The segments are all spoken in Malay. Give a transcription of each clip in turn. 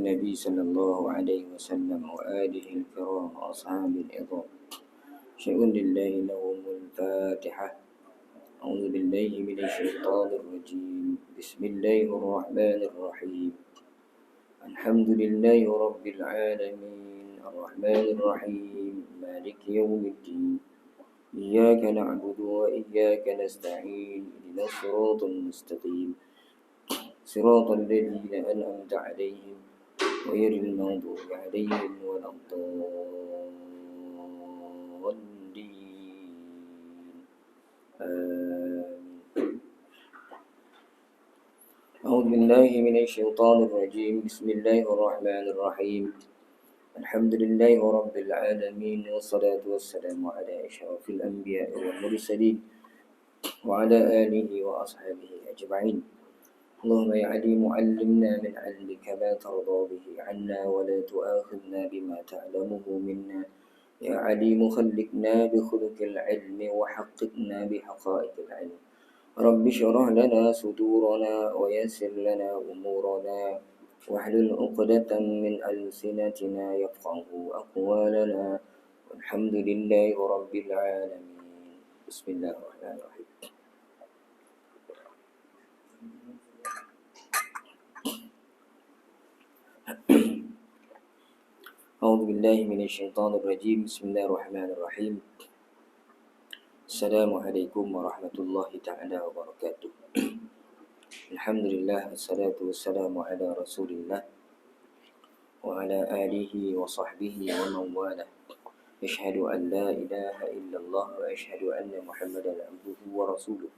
النبي صلى الله عليه وسلم وآله الكرام وأصحابه العظام. شيء لله لهم الفاتحة. أعوذ بالله من الشيطان الرجيم. بسم الله الرحمن الرحيم. الحمد لله رب العالمين الرحمن الرحيم مالك يوم الدين. إياك نعبد وإياك نستعين. اهدنا الصراط المستقيم صراط الذين أنعمت عليهم غير المغضوب عليهم ولا الضالين. أعوذ بالله من الشيطان الرجيم. بسم الله الرحمن الرحيم. الحمد لله رب العالمين والصلاة والسلام على أشرف الأنبياء والمرسلين وعلى آله وأصحابه أجمعين. اللهم يا عليم علمنا من علمك ما ترضى به عنا ولا تؤاخذنا بما تعلمه منا. يا عليم خلقنا بخلق العلم وحققنا بحقائق العلم. رب اشرح لنا صدورنا ويسر لنا أمورنا واحلل عقدة من ألسنتنا يفقه أقوالنا والحمد لله رب العالمين. بسم الله الرحمن الرحيم. أعوذ بالله من الشيطان الرجيم. بسم الله الرحمن الرحيم. السلام عليكم ورحمة الله تعالى وبركاته. الحمد لله والصلاة والسلام على رسول الله وعلى آله وصحبه ومن والاه. أشهد أن لا إله إلا الله وأشهد أن محمدا عبده ورسوله.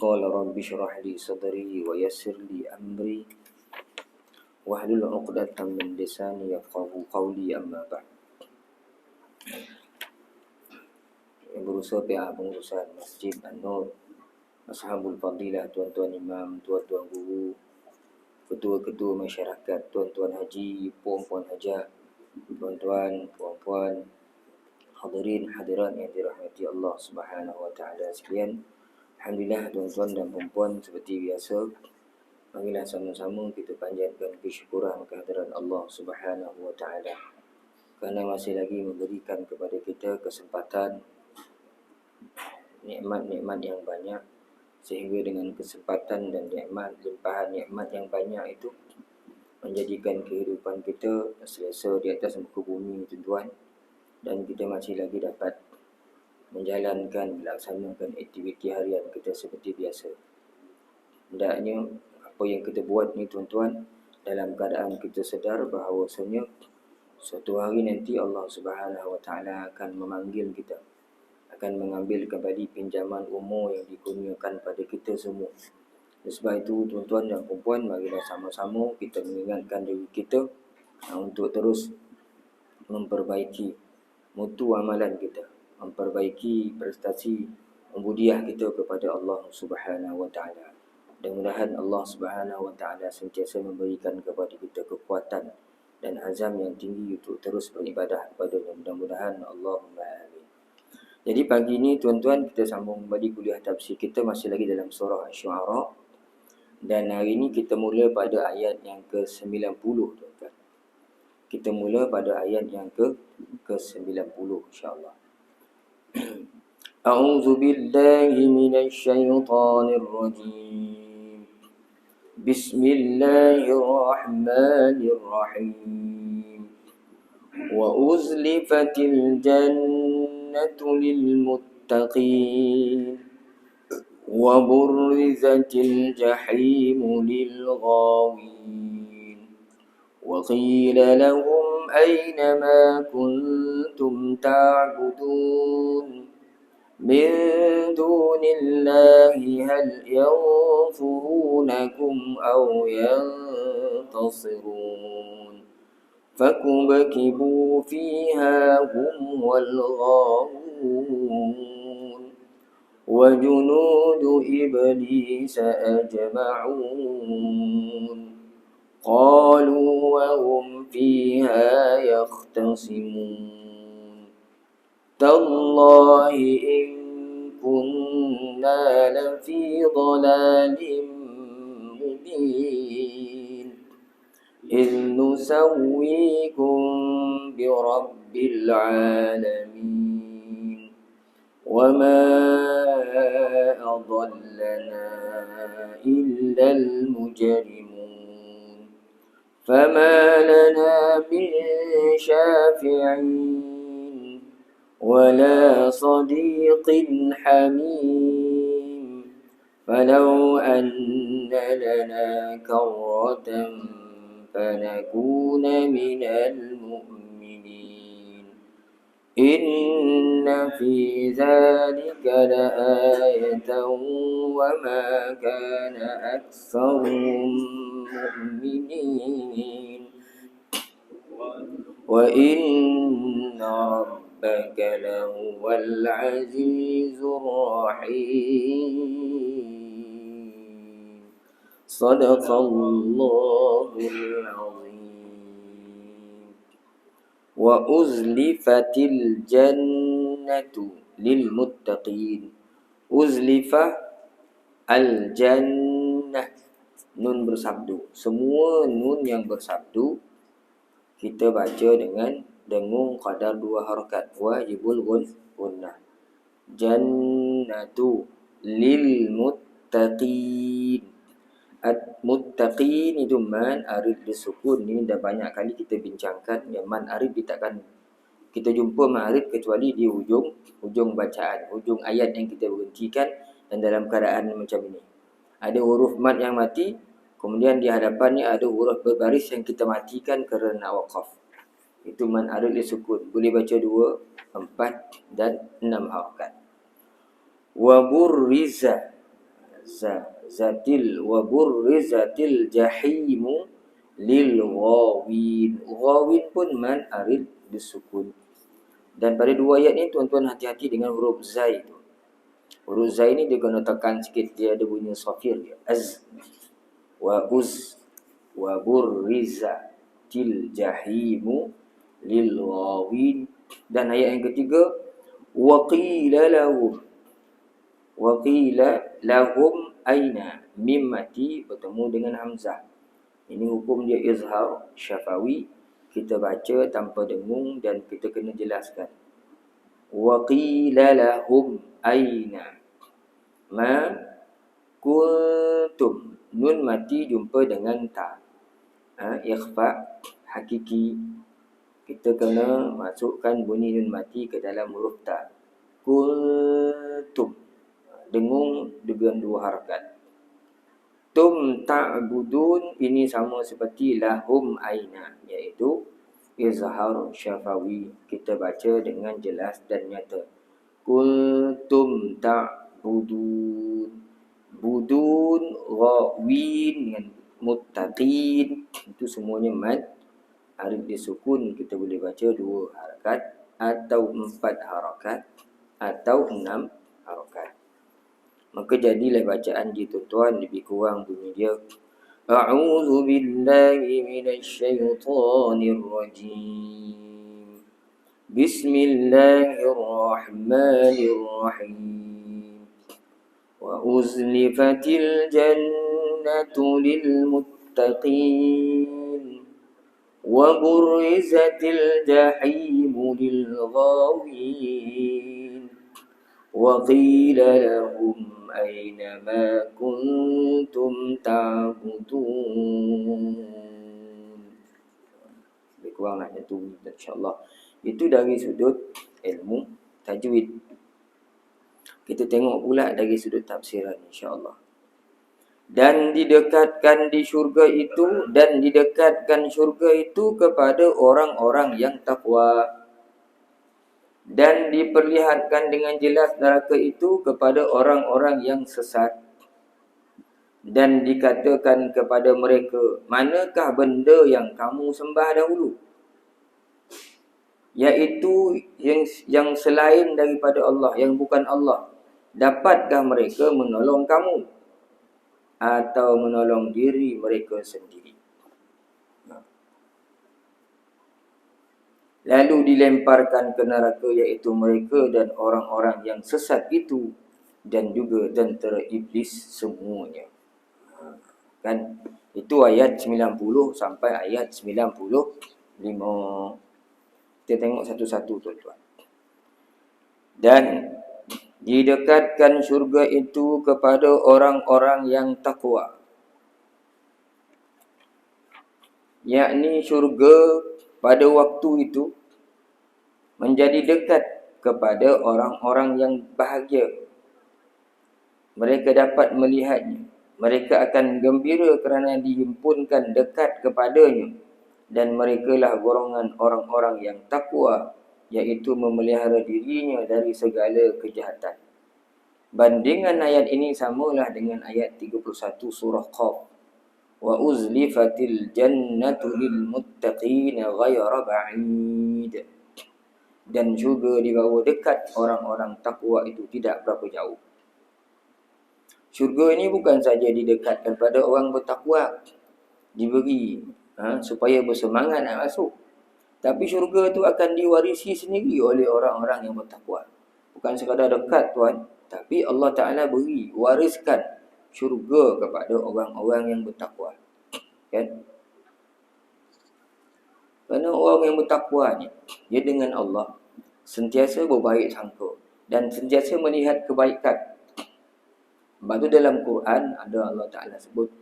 قال رب اشرح لي صدري ويسر لي أمري واحلل عقدة من lisani yafqahu qawli amma ba'd. Yang berusaha pihak pengurusan Masjid An-Nur, Ashabul Fadilah, tuan-tuan imam, tuan-tuan guru, ketua-ketua masyarakat, tuan-tuan haji, puan-puan hajat, tuan-tuan, puan-puan, hadirin hadirat yang dirahmati Allah Subhanahu wa taala sekalian. Alhamdulillah tuan-tuan dan puan-puan, seperti biasa, marilah sama-sama kita panjatkan kesyukuran kehadiran Allah Subhanahu wa taala kerana masih lagi memberikan kepada kita kesempatan nikmat-nikmat yang banyak, sehingga dengan kesempatan dan nikmat, limpahan nikmat yang banyak itu menjadikan kehidupan kita selesa di atas muka bumi tuan-tuan, dan kita masih lagi dapat menjalankan, melaksanakan aktiviti harian kita seperti biasa. Hendaknya apa yang kita buat ni tuan-tuan dalam keadaan kita sedar bahawasanya suatu hari nanti Allah Subhanahu wa taala akan memanggil kita, akan mengambil kembali pinjaman umur yang dikurniakan pada kita semua. Sebab itu tuan-tuan dan puan-puan, marilah sama-sama kita mengingatkan diri kita untuk terus memperbaiki mutu amalan kita, memperbaiki prestasi ubudiah kita kepada Allah Subhanahu wa taala. Mudah-mudahan Allah Subhanahu wa taala sentiasa memberikan kepada kita kekuatan dan azam yang tinggi untuk terus beribadah kepada-Nya. Mudah-mudahan Allahumma amin. Jadi pagi ini tuan-tuan, kita sambung kembali kuliah tafsir kita, masih lagi dalam surah Asy-Syu'ara, dan hari ini kita mula pada ayat yang ke-90 tuan-tuan. Kita mula pada ayat yang ke-90 insya-Allah. A'udzu billahi minasy syaithanir rajim. Bismillahirrahmanirrahim. Wa uzlifatil jannatu lil muttaqin wa burrizatil jahimu lil ghawin wa qila lahum ayna ma kuntum ta'budun min dunillahi hal yansurunakum aw yantasirun fakubkibu fiha hum wal ghawun wa junudu iblisa ajma'un qalu wa hum fiha yakhtasimun tallahi in kunna lafi dhalalin mubin إذ نسويكم برب العالمين وما أضلنا إلا المجرمون فما لنا من شافعين ولا صديق حميم فلو أن لنا كرة فنكون من المؤمنين إن في ذلك لآية وما كان أكثرهم مؤمنين وإن ربك لهو العزيز الرحيم صدق الله العظيم وأزلفت الجنة للمتقين أزلف الجنة nun bersabdu. Semua nun yang bersabdu kita baca dengan dengung qadar 2 harakat wajibul gunnah. Jannatu lil muttaqin. Muttaqin itu man arid disukun. Ini dah banyak kali kita bincangkan yang man arid ditakkan kita jumpa man arid kecuali di ujung bacaan, ujung ayat yang kita berhentikan dan dalam keadaan macam ini. Ada huruf mad yang mati, kemudian di hadapannya ada huruf berbaris yang kita matikan kerana waqaf. Itu man arid disukun. Boleh baca 2, 4 dan 6 harakat. Wa burriza zatil wa burrizatil jahimu lil ghawin. Ghawin pun man arid disukun. Dan pada 2 ayat ni tuan-tuan hati-hati dengan huruf zai tu. Huruf zai ni dia kena tekan sikit, dia ada bunyi safir dia. Az wa uz wa burriza til jahimu lil ghawin. Dan ayat yang ketiga wa qila lahum aina, mim mati bertemu dengan hamzah. Ini hukum dia izhar syafawi, kita baca tanpa dengung dan kita kena jelaskan. Wa qila lahum aina ma kuntum, nun mati jumpa dengan ta. Ikhfa hakiki, kita kena masukkan bunyi nun mati ke dalam huruf ta. Kuntum, dengung dengan 2 harakat. Tum ta'budun, ini sama seperti lahum aina, iaitu izhar syafawi, kita baca dengan jelas dan nyata. Kuntum ta'budun, budun ghawin dengan muttaqin, itu semuanya mad arid disukun. Kita boleh baca 2 harakat atau 4 harakat atau 6 harakat. Maka jadilah bacaan di tuan-tuan lebih kurang bunyi dia. A'udzu billahi minasyaitonir rajim. Bismillahirrahmanirrahim. Wa uzlifatil jannatu lil muttaqin. Wa burrizatil jahimu lil ghawin. Wa qila lahum aina ma kuntum ta'budun. Lebih kurang nak jatuh insyaAllah. Itu dari sudut ilmu tajwid. Kita tengok pula dari sudut tafsiran insyaAllah. Dan didekatkan di syurga itu, dan didekatkan syurga itu kepada orang-orang yang takwa. Dan diperlihatkan dengan jelas neraka itu kepada orang-orang yang sesat. Dan dikatakan kepada mereka, manakah benda yang kamu sembah dahulu? Iaitu yang selain daripada Allah, yang bukan Allah. Dapatkah mereka menolong kamu? Atau menolong diri mereka sendiri? Lalu dilemparkan ke neraka, iaitu mereka dan orang-orang yang sesat itu, dan juga tentera iblis semuanya. Kan? Itu ayat 90 sampai ayat 95. Kita tengok satu-satu tuan-tuan. Dan didekatkan syurga itu kepada orang-orang yang takwa. Yakni syurga pada waktu itu menjadi dekat kepada orang-orang yang bahagia. Mereka dapat melihatnya. Mereka akan gembira kerana dihimpunkan dekat kepadanya. Dan merekalah golongan orang-orang yang takwa, iaitu memelihara dirinya dari segala kejahatan. Bandingan ayat ini samalah dengan ayat 31 surah Qaf. Wa uzlifatil jannatu lil muttaqina ghayra ba'id. Dan juga dibawa dekat orang-orang takwa itu tidak berapa jauh. Syurga ini bukan saja didekatkan pada orang bertakwa, diberi supaya bersemangat nak masuk. Tapi syurga itu akan diwarisi sendiri oleh orang-orang yang bertakwa. Bukan sekadar dekat tuan, tapi Allah Ta'ala beri, wariskan syurga kepada orang-orang yang bertakwa. Kan? Kerana orang yang bertakwa ni, dia dengan Allah sentiasa berbaik sangka dan sentiasa melihat kebaikan. Sebab tu dalam Quran ada Allah Ta'ala sebut,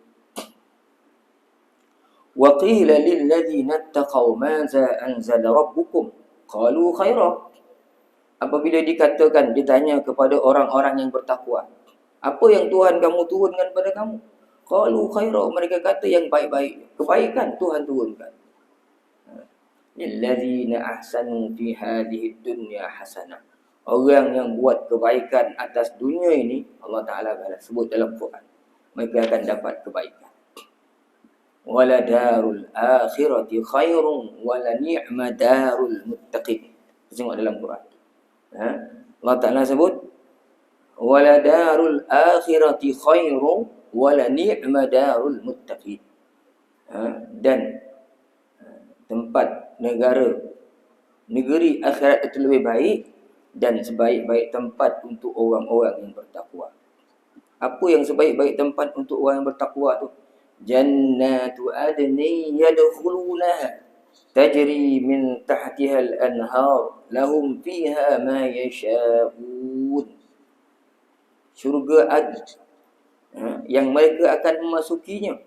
وَقِيلَ لِلَّذِينَ اتَّقَوْا مَاذَا أَنزَلَ رَبُّكُمْ قَالُوا خَيْرًا. Apabila dikatakan, ditanya kepada orang-orang yang bertakwa, apa yang Tuhan kamu turunkan kepada kamu? Qalu khaira, mereka kata yang baik-baik. Kebaikan Tuhan turunkan. Lilladzina ahsanu fi hadhihi dunya hasanah. Orang yang buat kebaikan atas dunia ini, Allah Ta'ala sebut dalam Quran, mereka akan dapat kebaikan. Wala darul akhirati khairun wala ni'ma darul muttaqin. Tengok dalam Quran. Allah Ta'ala sebut, wala darul akhirati khairun wala ni'ma darul muttaqin. Dan tempat negeri akhirat itu lebih baik dan sebaik-baik tempat untuk orang-orang yang bertakwa. Apa yang sebaik-baik tempat untuk orang yang bertakwa tu? Jannatu adni yadkhulunaha tajri min tahtiha al-anhar lahum fiha ma yasha'un. Syurga adn, yang mereka akan memasukinya,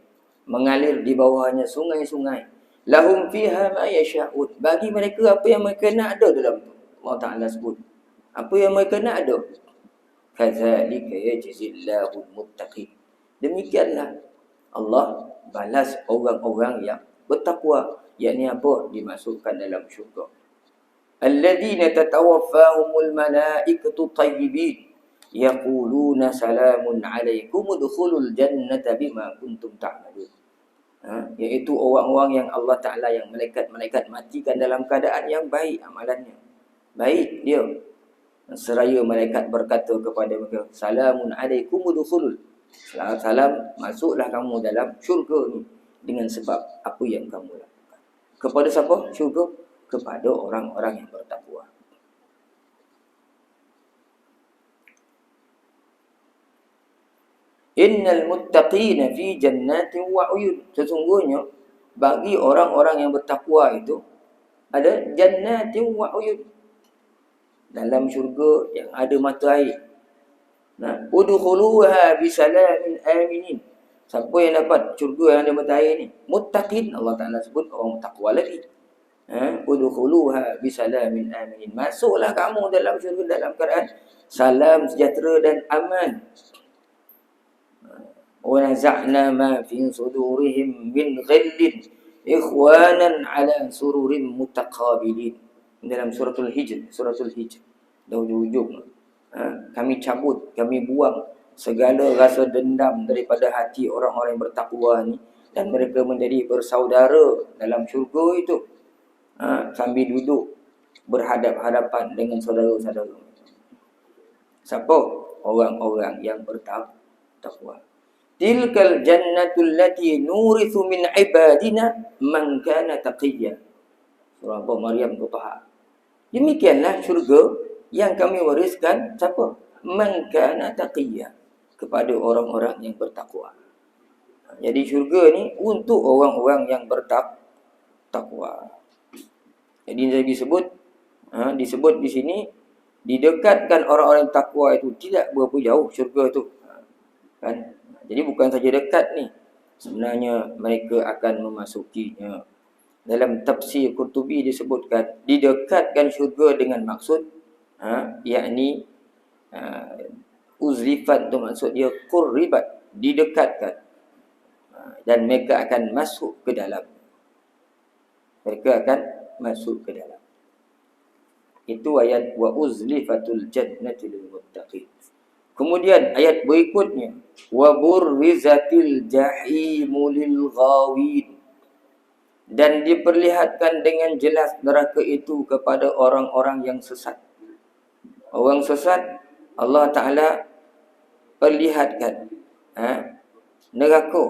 mengalir di bawahnya sungai-sungai. Lahum fiha ma yasha'un. Bagi mereka apa yang mereka nak ada dalam tu. Allah Ta'ala sebut, apa yang mereka nak ada. Kadzalika yajzillahu muttaqin. Demikianlah Allah balas orang-orang yang bertakwa, yakni apa? Dimasukkan dalam syurga. Alladzina tatawaffahumul malaikatu tayyibin yaquluna salamun alaikum udkhulul jannata bima kuntum ta'malun. Iaitu orang-orang yang Allah Ta'ala, yang malaikat-malaikat matikan dalam keadaan yang baik amalannya. Baik dia. Seraya malaikat berkata kepada mereka, salamun alaikum udkhulul. Salam, masuklah kamu dalam syurga ni dengan sebab apa yang kamu lakukan. Kepada siapa syurga? Kepada orang-orang yang bertakwa. Innal muttaqina fi jannatin wa uyun. Sesungguhnya bagi orang-orang yang bertakwa itu ada jannatin wa uyun, dalam syurga yang ada mata air. Udkhuluha bisalamin aminin. Siapa yang dapat syurga yang ada mata air ni? Muttaqin. Allah Ta'ala sebut orang takwa lagi. Udkhuluha bisalamin aminin. Masuklah kamu dalam syurga dalam keadaan salam, sejahtera dan aman. Wa naza'na ma fi sudurihim min ghillin ikhwanan ala sururin mutaqabilin. Dalam suratul Hijr, dah hujung-hujung. Kami cabut, kami buang segala rasa dendam daripada hati orang-orang yang bertakwa ni, dan mereka menjadi bersaudara dalam syurga itu, sambil duduk berhadap-hadapan dengan saudara-saudara. Siapa? Orang-orang yang bertakwa. Tilkal jannatul lati nurithu min ibadina man kana taqiyya. Surah Maryam Taha. Demikianlah syurga yang kami wariskan siapa? Man kana taqiyya, kepada orang-orang yang bertakwa. Jadi syurga ni untuk orang-orang yang bertakwa. Jadi disebut di sini, didekatkan orang-orang takwa itu tidak berapa jauh syurga tu. Kan? Jadi bukan saja dekat ni, sebenarnya mereka akan memasukinya. Dalam tafsir Qurtubi disebutkan, didekatkan syurga dengan maksud yakni uzlifat tu maksud dia qurribat, didekatkan. Dan mereka akan masuk ke dalam. Mereka akan masuk ke dalam. Itu ayat wa uzlifatul jannati lil muttaqin. Kemudian ayat berikutnya wa burrizatil jahimu lil ghawin, dan diperlihatkan dengan jelas neraka itu kepada orang-orang yang sesat. Orang sesat Allah Ta'ala perlihatkan neraka.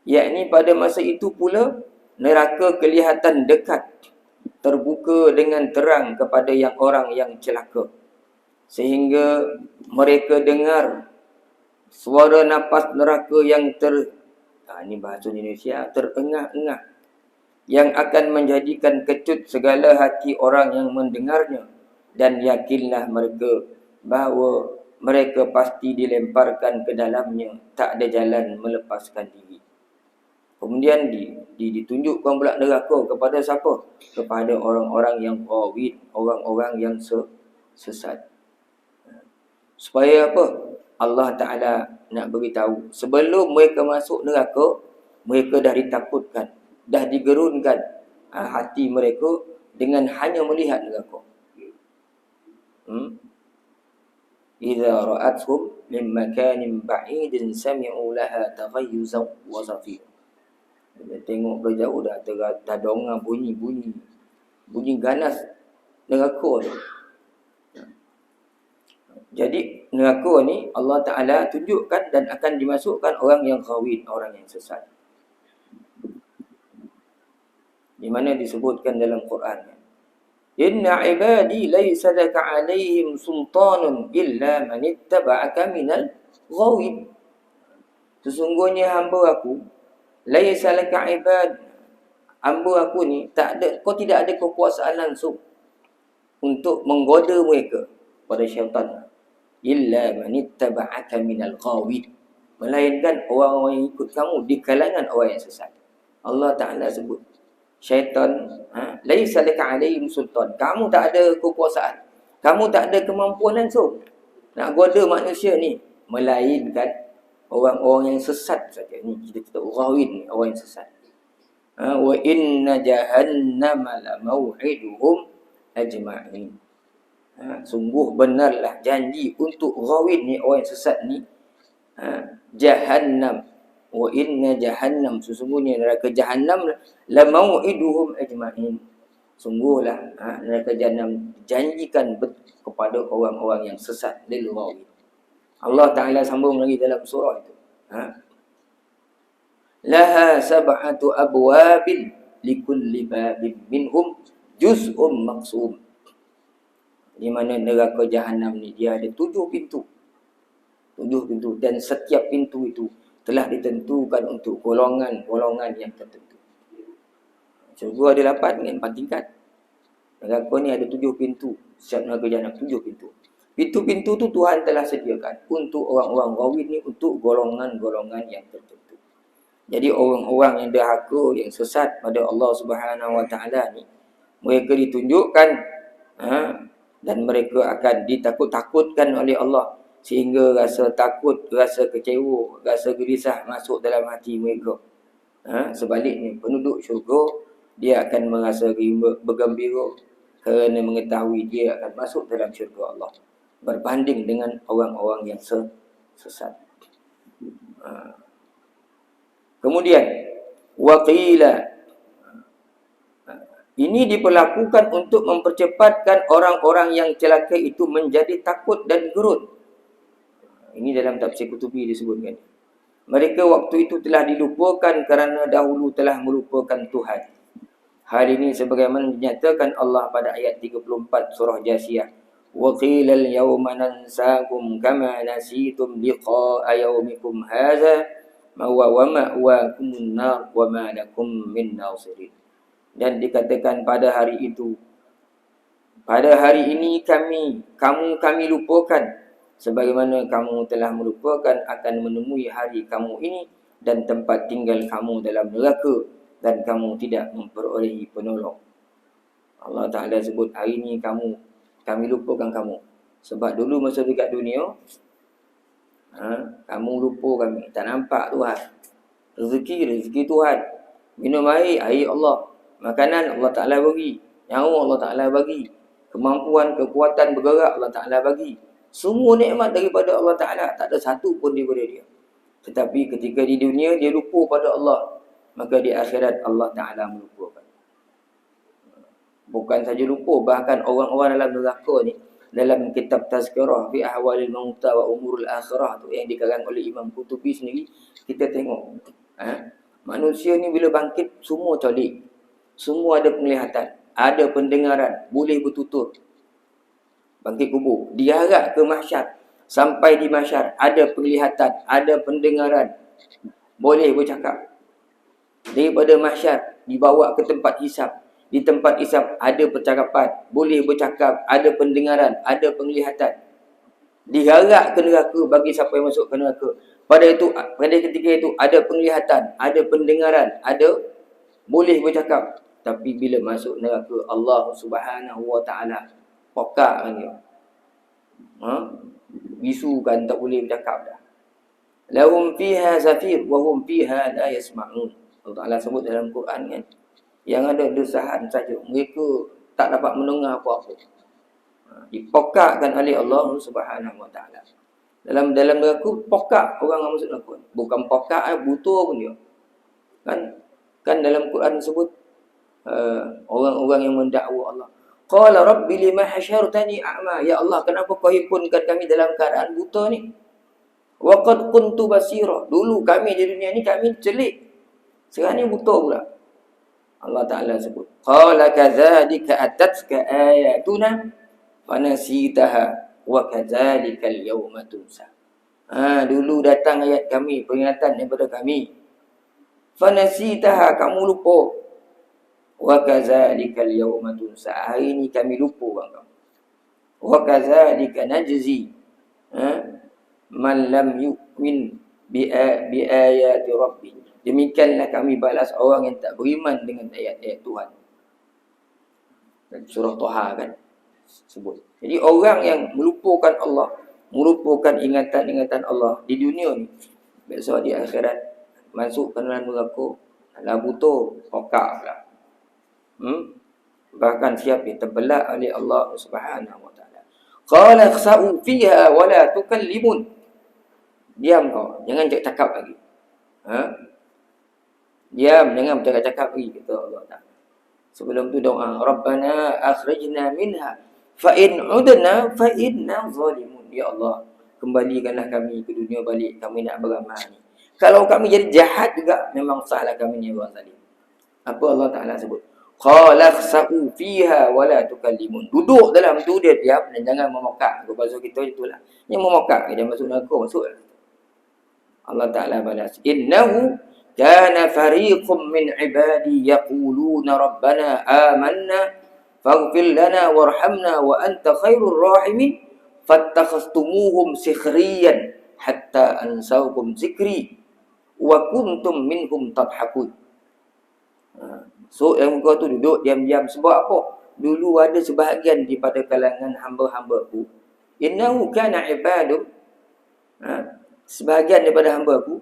Yakni pada masa itu pula neraka kelihatan dekat, terbuka dengan terang kepada orang yang celaka. Sehingga mereka dengar suara napas neraka yang ini bahasa Indonesia, terengah-engah, yang akan menjadikan kecut segala hati orang yang mendengarnya. Dan yakinlah mereka bahawa mereka pasti dilemparkan ke dalamnya, tak ada jalan melepaskan diri. Kemudian ditunjukkan pula neraka kepada siapa? Kepada orang-orang yang ghawin, orang-orang yang sesat. Supaya apa? Allah Ta'ala nak beritahu, sebelum mereka masuk neraka, mereka dah ditakutkan, dah digerunkan hati mereka dengan hanya melihat neraka. Idza ra'athum min makanin ba'idin sami'u laha taghayyuzan wa zafira. Dia tengok dari jauh dah dengar bunyi ganas neraka tu. Jadi neraka ni Allah Ta'ala tunjukkan dan akan dimasukkan orang yang ghawin, orang yang sesat. Di mana disebutkan dalam Quran, inna ibadi laysa laka alaihim sultanun illa man ittaba'aka minal ghawin. Sesungguhnya hamba aku, laysa laka ibad, hamba aku ni kau tidak ada kekuasaan langsung untuk menggoda mereka pada syaitan. Illa man ittaba'aka minal ghawin, melainkan orang-orang yang ikut kamu di kalangan orang yang sesat. Allah Ta'ala sebut syaitan, laisa laka alaihim sultan, kamu tak ada kekuasaan, kamu tak ada kemampuan langsung nak goda manusia ni, melainkan orang-orang yang sesat saja. Ni kita tahu ghawin ni orang yang sesat. Wa inna jahannama la mau'iduhum ajma'in. Sungguh benarlah janji untuk ghawin ni, orang yang sesat ni, jahannam, wa inna jahannam, sesungguhnya neraka jahannam, la mau'iduhum ajma'in, sungguhlah neraka jahannam dijanjikan kepada orang-orang yang sesat, lil ghawin. Allah Ta'ala sambung lagi dalam surah itu, laha sab'atu abwabin likulli babin minhum juz'un maqsum. Di mana neraka jahannam ni dia ada 7 pintu. 7 pintu, dan setiap pintu itu telah ditentukan untuk golongan-golongan yang tertentu. Syurga ada 8 dengan 4 tingkat. Neraka ni ada 7 pintu. Setiap neraka jahannam 7 pintu. Pintu-pintu tu Tuhan telah sediakan untuk orang-orang ghawin ni, untuk golongan-golongan yang tertentu. Jadi orang-orang yang derhaka, yang sesat pada Allah Subhanahu Wa Taala ni, mereka ditunjukkan dan mereka akan ditakut-takutkan oleh Allah, sehingga rasa takut, rasa kecewa, rasa gelisah masuk dalam hati mereka. Sebaliknya penduduk syurga, dia akan merasa bergembira kerana mengetahui dia akan masuk dalam syurga Allah, berbanding dengan orang-orang yang sesat. Kemudian waqila, ini diperlakukan untuk mempercepatkan orang-orang yang celaka itu menjadi takut dan gerut. Ini dalam tafsir Qurtubi disebutkan. Mereka waktu itu telah dilupakan kerana dahulu telah melupakan Tuhan. Hal ini sebagaimana dinyatakan Allah pada ayat 34 surah Jasiyah. Wa qila al-yawma nansakum kama nasitum liqa'a yawmikum hadha wa ma'wakumun nar wa ma lakum min nasirin. Dan dikatakan pada hari itu, pada hari ini kami lupakan sebagaimana kamu telah melupakan akan menemui hari kamu ini dan tempat tinggal kamu dalam neraka dan kamu tidak memperolehi penolong. Allah Ta'ala sebut hari ini kami lupakan kamu. Sebab dulu masa dekat dunia, kamu lupa kami. Tak nampak Tuhan. Rezeki Tuhan. Minum air Allah. Makanan Allah Ta'ala bagi. Nyawa Allah Ta'ala bagi. Kemampuan, kekuatan bergerak Allah Ta'ala bagi. Semua nikmat daripada Allah Ta'ala. Tak ada satu pun daripada dia. Tetapi ketika di dunia dia lupa pada Allah, maka di akhirat Allah Ta'ala melupakan. Bukan saja lupa, bahkan orang-orang dalam neraka ni, dalam kitab Tazkirah fi Ahwalil Mauta wa Umurul Akhirah tu yang dikarang oleh Imam Qutubi sendiri, kita tengok manusia ni bila bangkit semua colik, semua ada penglihatan, ada pendengaran, boleh bertutur. Bangkit kubur, diharap ke mahsyar, sampai di mahsyar ada penglihatan, ada pendengaran, boleh bercakap. Daripada mahsyar dibawa ke tempat hisab. Di tempat hisab ada percakapan, boleh bercakap, ada pendengaran, ada penglihatan. Diharap ke neraka bagi siapa yang masuk ke neraka. Pada ketika itu ada penglihatan, ada pendengaran, ada boleh bercakap. Tapi bila masuk neraka, Allah Subhanahu Wa Ta'ala pokakkan dia. Bisukan, tak boleh bercakap dah. Lahum fiha zafir wa hum fiha la yasma'un. Allah Ta'ala sebut dalam Quran kan, yang ada desahan saja, mereka tak dapat mendengar apa-apa. Dipokakkan oleh Allah Subhanahu Wa Ta'ala. Dalam neraka pokak orang yang masuk neraka. Bukan pokak buta pun dia. Kan dalam Quran sebut orang-orang yang mendakwa Allah. Qala rabbi lima hasyartani a'ma. Ya Allah, kenapa kau himpunkan kami dalam keadaan buta ni? Wa qad kuntu basira. Dulu kami di dunia ni kami celik. Sekarang ni buta pula. Allah Ta'ala sebut, qala kadzalika atatka ayatuna fanasitaha wa kadzalikal yawma tunsa. Dulu datang ayat kami, peringatan daripada kami. Fanasitaha, kamu lupa. Wa kadzalikal yawma tunsa. Hari ini kami lupa bang. Wa kadzalika najzi man lam yu'min bi ayati rabbih. Demikianlah kami balas orang yang tak beriman dengan ayat-ayat Tuhan. Surah Taha kan sebut. Jadi orang yang melupakan Allah, melupakan ingatan-ingatan Allah di dunia ni, besok di akhirat masuk ke dalam neraka, ala buta, pokak pula. Bahkan siap diterbelak oleh Allah Subhanahu Wa Ta'ala. Qala khsa'u fiha wa la tukallimun. Diam kau, jangan cakap lagi. Diam, jangan bercakap-cakap lagi, kata Allah Ta'ala. Sebelum tu doa, Rabbana akhrijna minha fa in udna fa inna zalimun. Ya Allah, kembalikanlah kami ke dunia balik, kami nak beramal ni. Kalau kami jadi jahat juga, memang salah kami ni orang zalim. Apa Allah Ta'ala sebut? Qala khsa'u fiha wa la tukallimun. Duduk dalam tu dia diam dan jangan memokak. Bahasa kita itulah. Yang memokak dia masuk neraka, masuk. Allah Ta'ala balas, innahu kana fariqum min ibadi yaquluna rabbana amanna faghfir lana warhamna wa anta khairur rahimin fattakhastumuhum sikhriyan hatta ansawkum zikri wa kuntum minhum tadhakun. So yang kau tu duduk diam-diam sebab apa? Dulu ada sebahagian daripada kalangan hamba-hambaku, innahu kana ibadu, sebahagian daripada hamba-ku,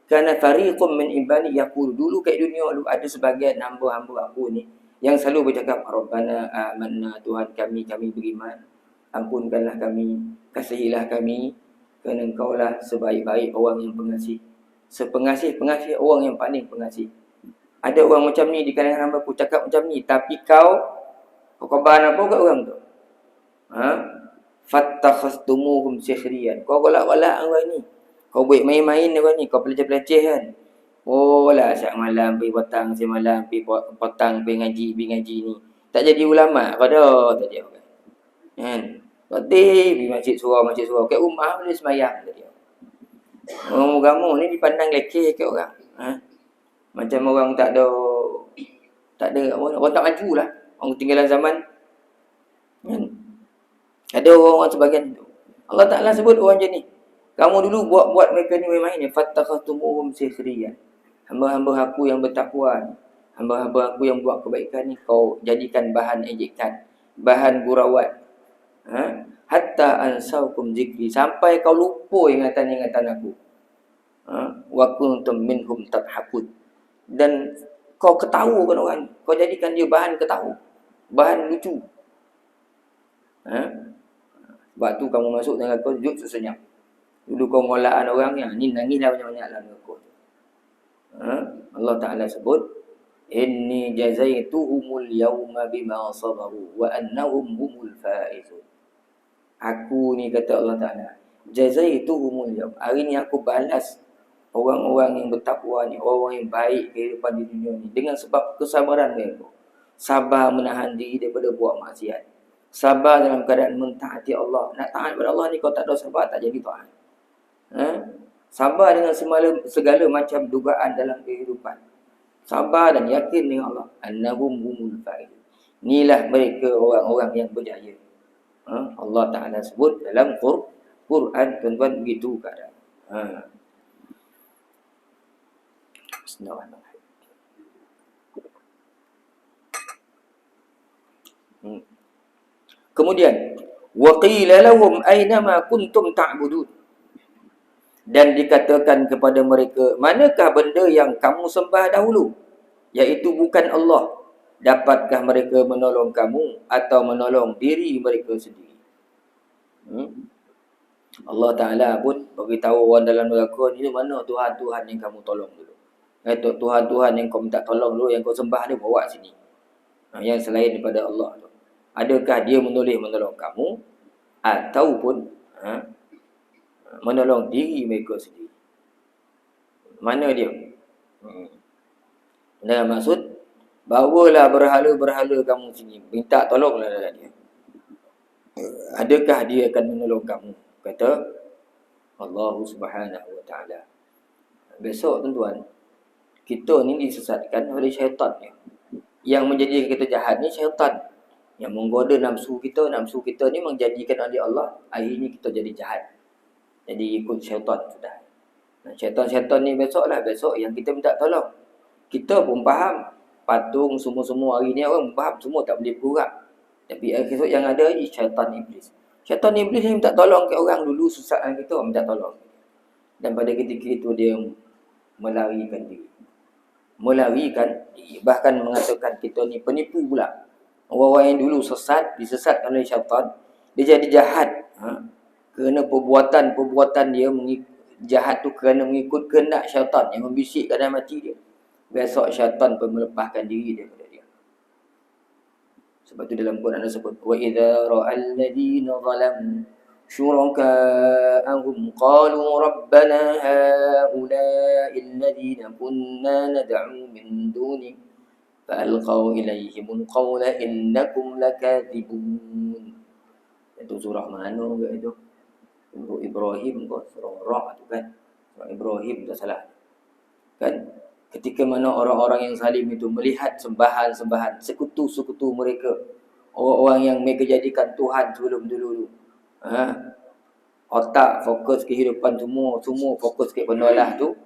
kana fariqum min ibadi yaqul, dulu kat dunia dulu ada sebahagian hamba-hamba aku ni yang selalu bercakap Rabbana amanna, Tuhan kami beriman, ampunkanlah kami, kasihilah kami, kerana Engkaulah sebaik-baik orang yang pengasih, sepengasih-pengasih orang yang paling pengasih. Ada orang macam ni di kalangan hamba-ku cakap macam ni, tapi kau khabar apa kat orang tu? Fattakhastumuhum sikhriyan, kau golak-golak orang ni. Kau buat main-main orang ni, kau peleceh-peleceh kan. Oh lah, siap malam pergi petang, siap malam pergi petang pergi ngaji ni. Tak jadi ulama kau dah, tak jadi orang. Kan? Roti pergi masjid surau. Kat rumah boleh sembahyang dia. Orang agama ni dipandang lekeh kat orang. Macam orang tak ada orang tak maju lah. Orang tinggalan zaman. Kan? Ada orang sebagian tu. Allah Ta'ala sebut orang macam ni. Kamu dulu buat mereka ni main-main ni. Fattakhastumuhum sikhriyan. Hamba-hamba aku yang bertakwa ni. Hamba-hamba aku yang buat kebaikan ni. Kau jadikan bahan ejekan. Bahan gurauan. Hatta ansaukum zikri. Sampai kau lupa ingatan-ingatan aku. Wa kuntum minhum tadhakun. Dan kau ketawakan orang. Kau jadikan dia bahan ketawa. Bahan lucu. Sebab tu kamu masuk dengan kau duduk sesenyap. Dulu kau ngolaan orang yang ni nangislah banyak-banyak lah kau. Allah Ta'ala sebut, inni jazaituhumul yawma bima sabaru wa annahum humul faizun. Aku ni kata Allah Ta'ala, jazaituhumul yawm. Hari ni aku balas orang-orang yang bertakwa ni, orang yang baik kehidupan di dunia ni dengan sebab kesabaran mereka. Sabar menahan diri daripada buat maksiat. Sabar dalam keadaan mentaati Allah. Nak taat kepada Allah ni kau tak ada sabar, tak jadi taat. Sabar dengan segala macam dugaan dalam kehidupan. Sabar dan yakin dengan Allah. Annahum humul faizun. Inilah mereka orang-orang yang berjaya. Allah Ta'ala sebut dalam Quran, tuan-tuan, begitu keadaan. Bismillahirrahmanirrahim. Kemudian waqila lahum aina ma kuntum ta'budun. Dan dikatakan kepada mereka, manakah benda yang kamu sembah dahulu, iaitu bukan Allah? Dapatkah mereka menolong kamu atau menolong diri mereka sendiri? Allah Ta'ala pun beritahu orang dalam neraka ni, mana Tuhan-Tuhan yang kamu tolong dulu? Tuhan-Tuhan yang kau minta tolong dulu, yang kau sembah dia, bawa sini. Yang selain daripada Allah tu. Adakah dia menolong kamu ataupun menolong diri mereka sendiri? Mana dia? Dengan maksud, bawalah berhala-berhala kamu sini, minta tolonglah dia. Adakah dia akan menolong kamu? Kata Allah Subhanahu Wa Ta'ala. Besok tuan-tuan, kita ni disesatkan oleh syaitan ni. Yang menjadikan kita jahat ni syaitan. Yang menggoda nafsu kita ni menjadikan oleh Allah, akhirnya kita jadi jahat. Jadi ikut syaitan sudah. Syaitan ni besok yang kita minta tolong. Kita pun faham, patung semua-semua hari ni orang faham, semua tak boleh bergerak. Tapi esok yang ada ni syaitan iblis. Syaitan iblis ni minta tolong ke orang dulu, susah kita minta tolong. Dan pada ketika itu dia melarikan diri. Bahkan mengatakan kita ni penipu pula. Orang-orang yang dulu disesatkan oleh syaitan, dia jadi jahat. Kerana perbuatan dia jahat tu kerana mengikut kehendak syaitan yang membisikkan dalam hati dia. Besok syaitan pun melepaskan diri daripada dia. Sebab tu dalam Quran ada sebut, wa idza ra'al ladina zalamu syuraka'ahum qalu rabbana haula'i alladhina kunna nad'u min dunik فَأَلْقَوْا إِلَيْهِمُ الْقَوْلَ إِنَّكُمْ لَكَاذِبُونَ. Itu surah mana ke itu? Surah Ibrahim ke? Surah Ra' tu kan? Surah Ibrahim tak salah. Kan? Ketika mana orang-orang yang zalim itu melihat sembahan-sembahan, sekutu-sekutu mereka, orang-orang yang mereka jadikan Tuhan sebelum dulu. Otak fokus kehidupan semua fokus ke benda lah tu.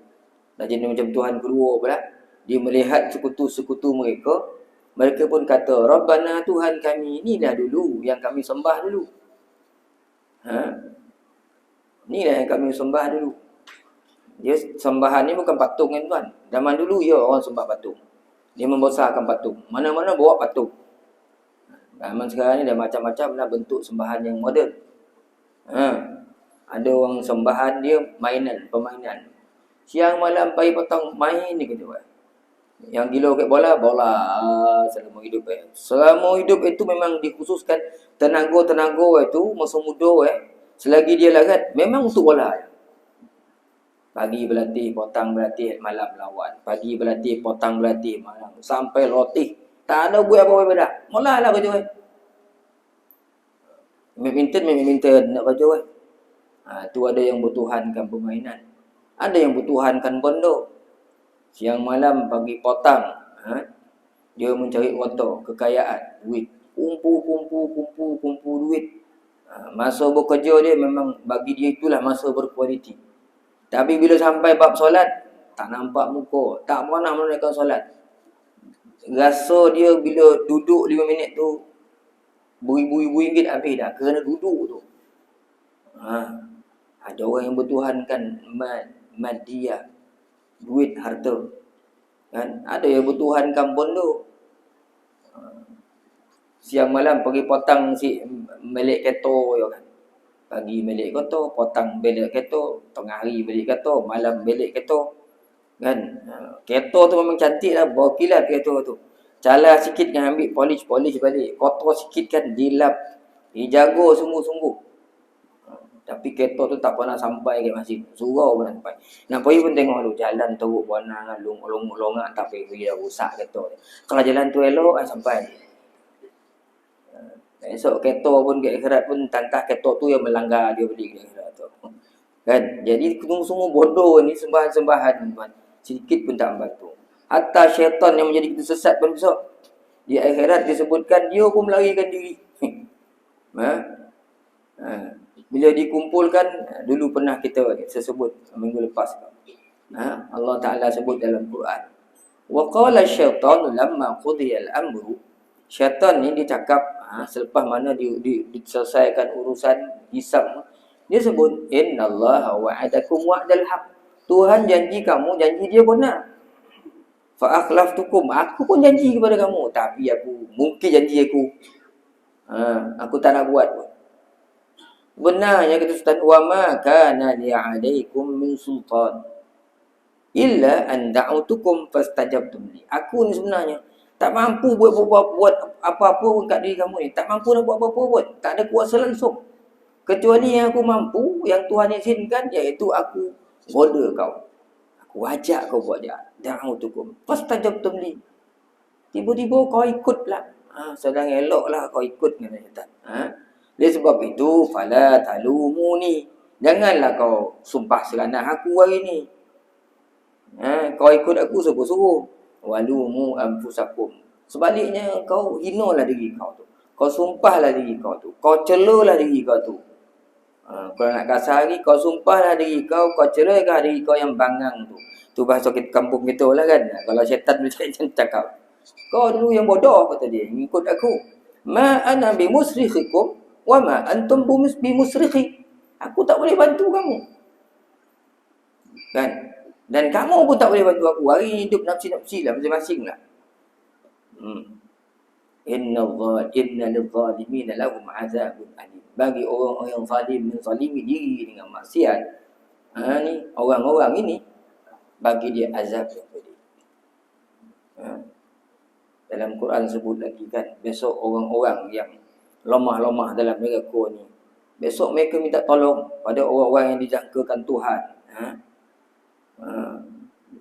Dah jadi macam Tuhan kedua pula. Dia melihat sekutu-sekutu mereka pun kata, Rabbana, Tuhan kami, inilah dulu yang kami sembah dulu. Inilah yang kami sembah dulu. Dia sembahan ni bukan patung kan tuan. Zaman dulu orang sembah patung. Dia membesarkan patung. Mana-mana bawa patung. Zaman sekarang ni dah macam-macam lah bentuk sembahan yang moden. Ada orang sembahan dia permainan. Siang malam pagi petang main ni kata buat. Yang gila kat bola selama hidup. Selama hidup itu memang dikhususkan tenaga itu masa muda selagi dia larat memang untuk bola. Pagi berlatih, petang berlatih, malam lawan. Pagi berlatih, petang berlatih, malam sampai rotih. Tak ada buat apa-apa dah. Mulalah kerja. Badminton nak baca kan. Tu ada yang bertuhankan permainan. Ada yang bertuhankan bondo. Siang malam pagi potang. Dia mencari harta, kekayaan, duit. Kumpul duit. Masa bekerja dia memang bagi dia itulah masa berkualiti. Tapi bila sampai bab solat, tak nampak muka, tak pernah menunaikan solat. Rasa dia bila duduk 5 minit tu, beribu-ribu ringgit habis dah kerana duduk tu. Ada orang yang bertuhankan madiyah, duit, harta. Kan? Ada yang bertuhankan bondo. Siang malam pergi potang si melek keto ya kan. Pagi melek keto, potang belek keto, tengah hari belek keto, malam belek keto. Kan? Keto tu memang cantik lah, bawa kilat keto tu. Calar sikit kan ambil polish balik. Kotor sikit kan dilap. Dijaga sungguh-sungguh. Tapi keto tu tak pernah sampai ke masjid. Surau pun sampai. Nak pergi pun tengok dulu. Jalan teruk warna kan. Longak tak pergi dah rusak keto. Kalau jalan tu elok sampai. Esok keto pun ke akhirat pun tantah keto tu yang melanggar dia balik ke akhirat tu. Kan? Jadi semua bodoh ni sembahan-sembahan. Sedikit pun tak membantu. Hatta syaitan yang menjadi kita sesat pun besok. Di akhirat disebutkan dia pun melarikan diri. Bila dikumpulkan, dulu pernah kita sebut minggu lepas. Allah Ta'ala sebut dalam Quran. Wa qala syaitan lamma qudiya al-amru. Syaitan ni dia cakap selepas mana diselesaikan urusan hisab. Dia sebut innallaha wa'adakum wa'dal haq. Tuhan janji kamu, janji dia benar. Fa akhlaftukum, aku pun janji kepada kamu, tapi aku mungkin janji aku tak nak buat pun. Benarnya kata Ustaz, wa ma kana li 'alaikum min sultan illa an da'utukum fastajabtum li. Aku ni sebenarnya tak mampu buat apa-apa pun kat diri kamu ni. Tak mampu nak buat apa-apa pun. Tak ada kuasa langsung. Kecuali yang aku mampu, yang Tuhan izinkan, iaitu aku goda kau. Aku ajak kau buat dia. Da'utukum fastajabtum li. Tiba-tiba kau ikut pula. Sedang eloklah kau ikut dengan syaitan. Oleh sebab itu, fala talumuni. Janganlah kau sumpah seranah aku hari ni. Kau ikut aku suruh-suruh. Walumu anfusakum. Sebaliknya kau hinalah diri kau tu. Kau sumpahlah diri kau tu. Kau celalah diri kau tu. Kalau nak kasar lagi, kau sumpahlah diri kau. Kau celahkah diri kau yang bangang tu. Tu bahasa kampung kita lah kan. Kalau syaitan macam cakap. Kau dulu yang bodoh kata dia. Ikut aku. Ma ana bimusrikhikum. Wa ma antum bimusrikhi. Aku tak boleh bantu kamu. Kan? Dan kamu pun tak boleh bantu aku. Hari ni hidup nafsi-nafsi lah. Masing-masing lah. Inna lidh-dhalimina lahum azabun alim. Bagi orang-orang yang zalim menzalimi diri dengan maksiat. Ni orang-orang ini bagi dia azab yang pedih. Dalam Quran sebut lagi kan, besok orang-orang yang lemah-lemah dalam mereka ni, besok mereka minta tolong pada orang-orang yang dijangkakan Tuhan.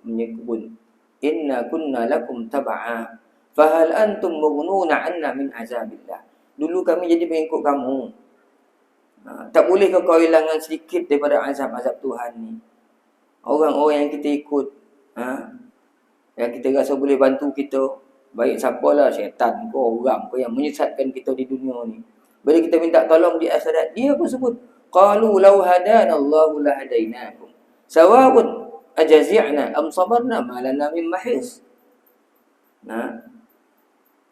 Menyebut inna kunna lakum tab'a fahal antum mughnuna 'anna min azabillah. Dulu kami jadi mengikut kamu. Tak boleh kau hilangkan sedikit daripada azab-azab Tuhan ni. Orang-orang yang kita ikut, yang kita rasa boleh bantu kita, baik siapalah, syaitan ke orang ke yang menyesatkan kita di dunia ni. Bila kita minta tolong di akhirat, dia pun sebut qalu law hadanallahu lahadainakum sawa'un ajazi'na am sabarna ma lana min mahis.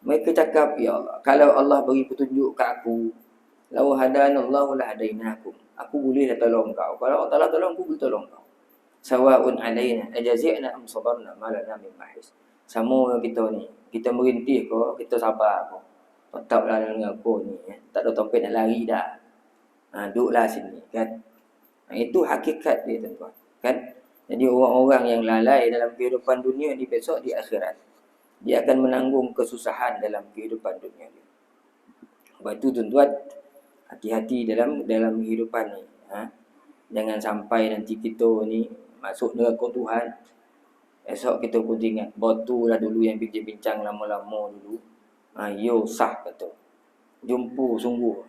Mereka cakap, ya Allah, kalau Allah bagi petunjuk ke aku, law hadanallahu lahadainakum, aku boleh tolong kau. Kalau Allah tolong aku, boleh tolong kau. Sawa'un alaina ajazi'na am sabarna ma lana min mahis. Sama kita ni, kita merintih ke, kita sabar ke. Tetaplah dengan aku ni, tak ada tempat nak lari dah. Duduklah sini kan. Itu hakikat dia tuan-tuan. Kan? Jadi orang-orang yang lalai dalam kehidupan dunia ni, besok di akhirat dia akan menanggung kesusahan dalam kehidupan dunia ni. Sebab itu tuan-tuan, hati-hati dalam kehidupan ni. Jangan sampai nanti kita ni masuk neraka Tuhan. Esok kita pun ingat, batulah dulu yang bincang-bincang lama-lama dulu. Yo sah kata. Jumpa sungguh.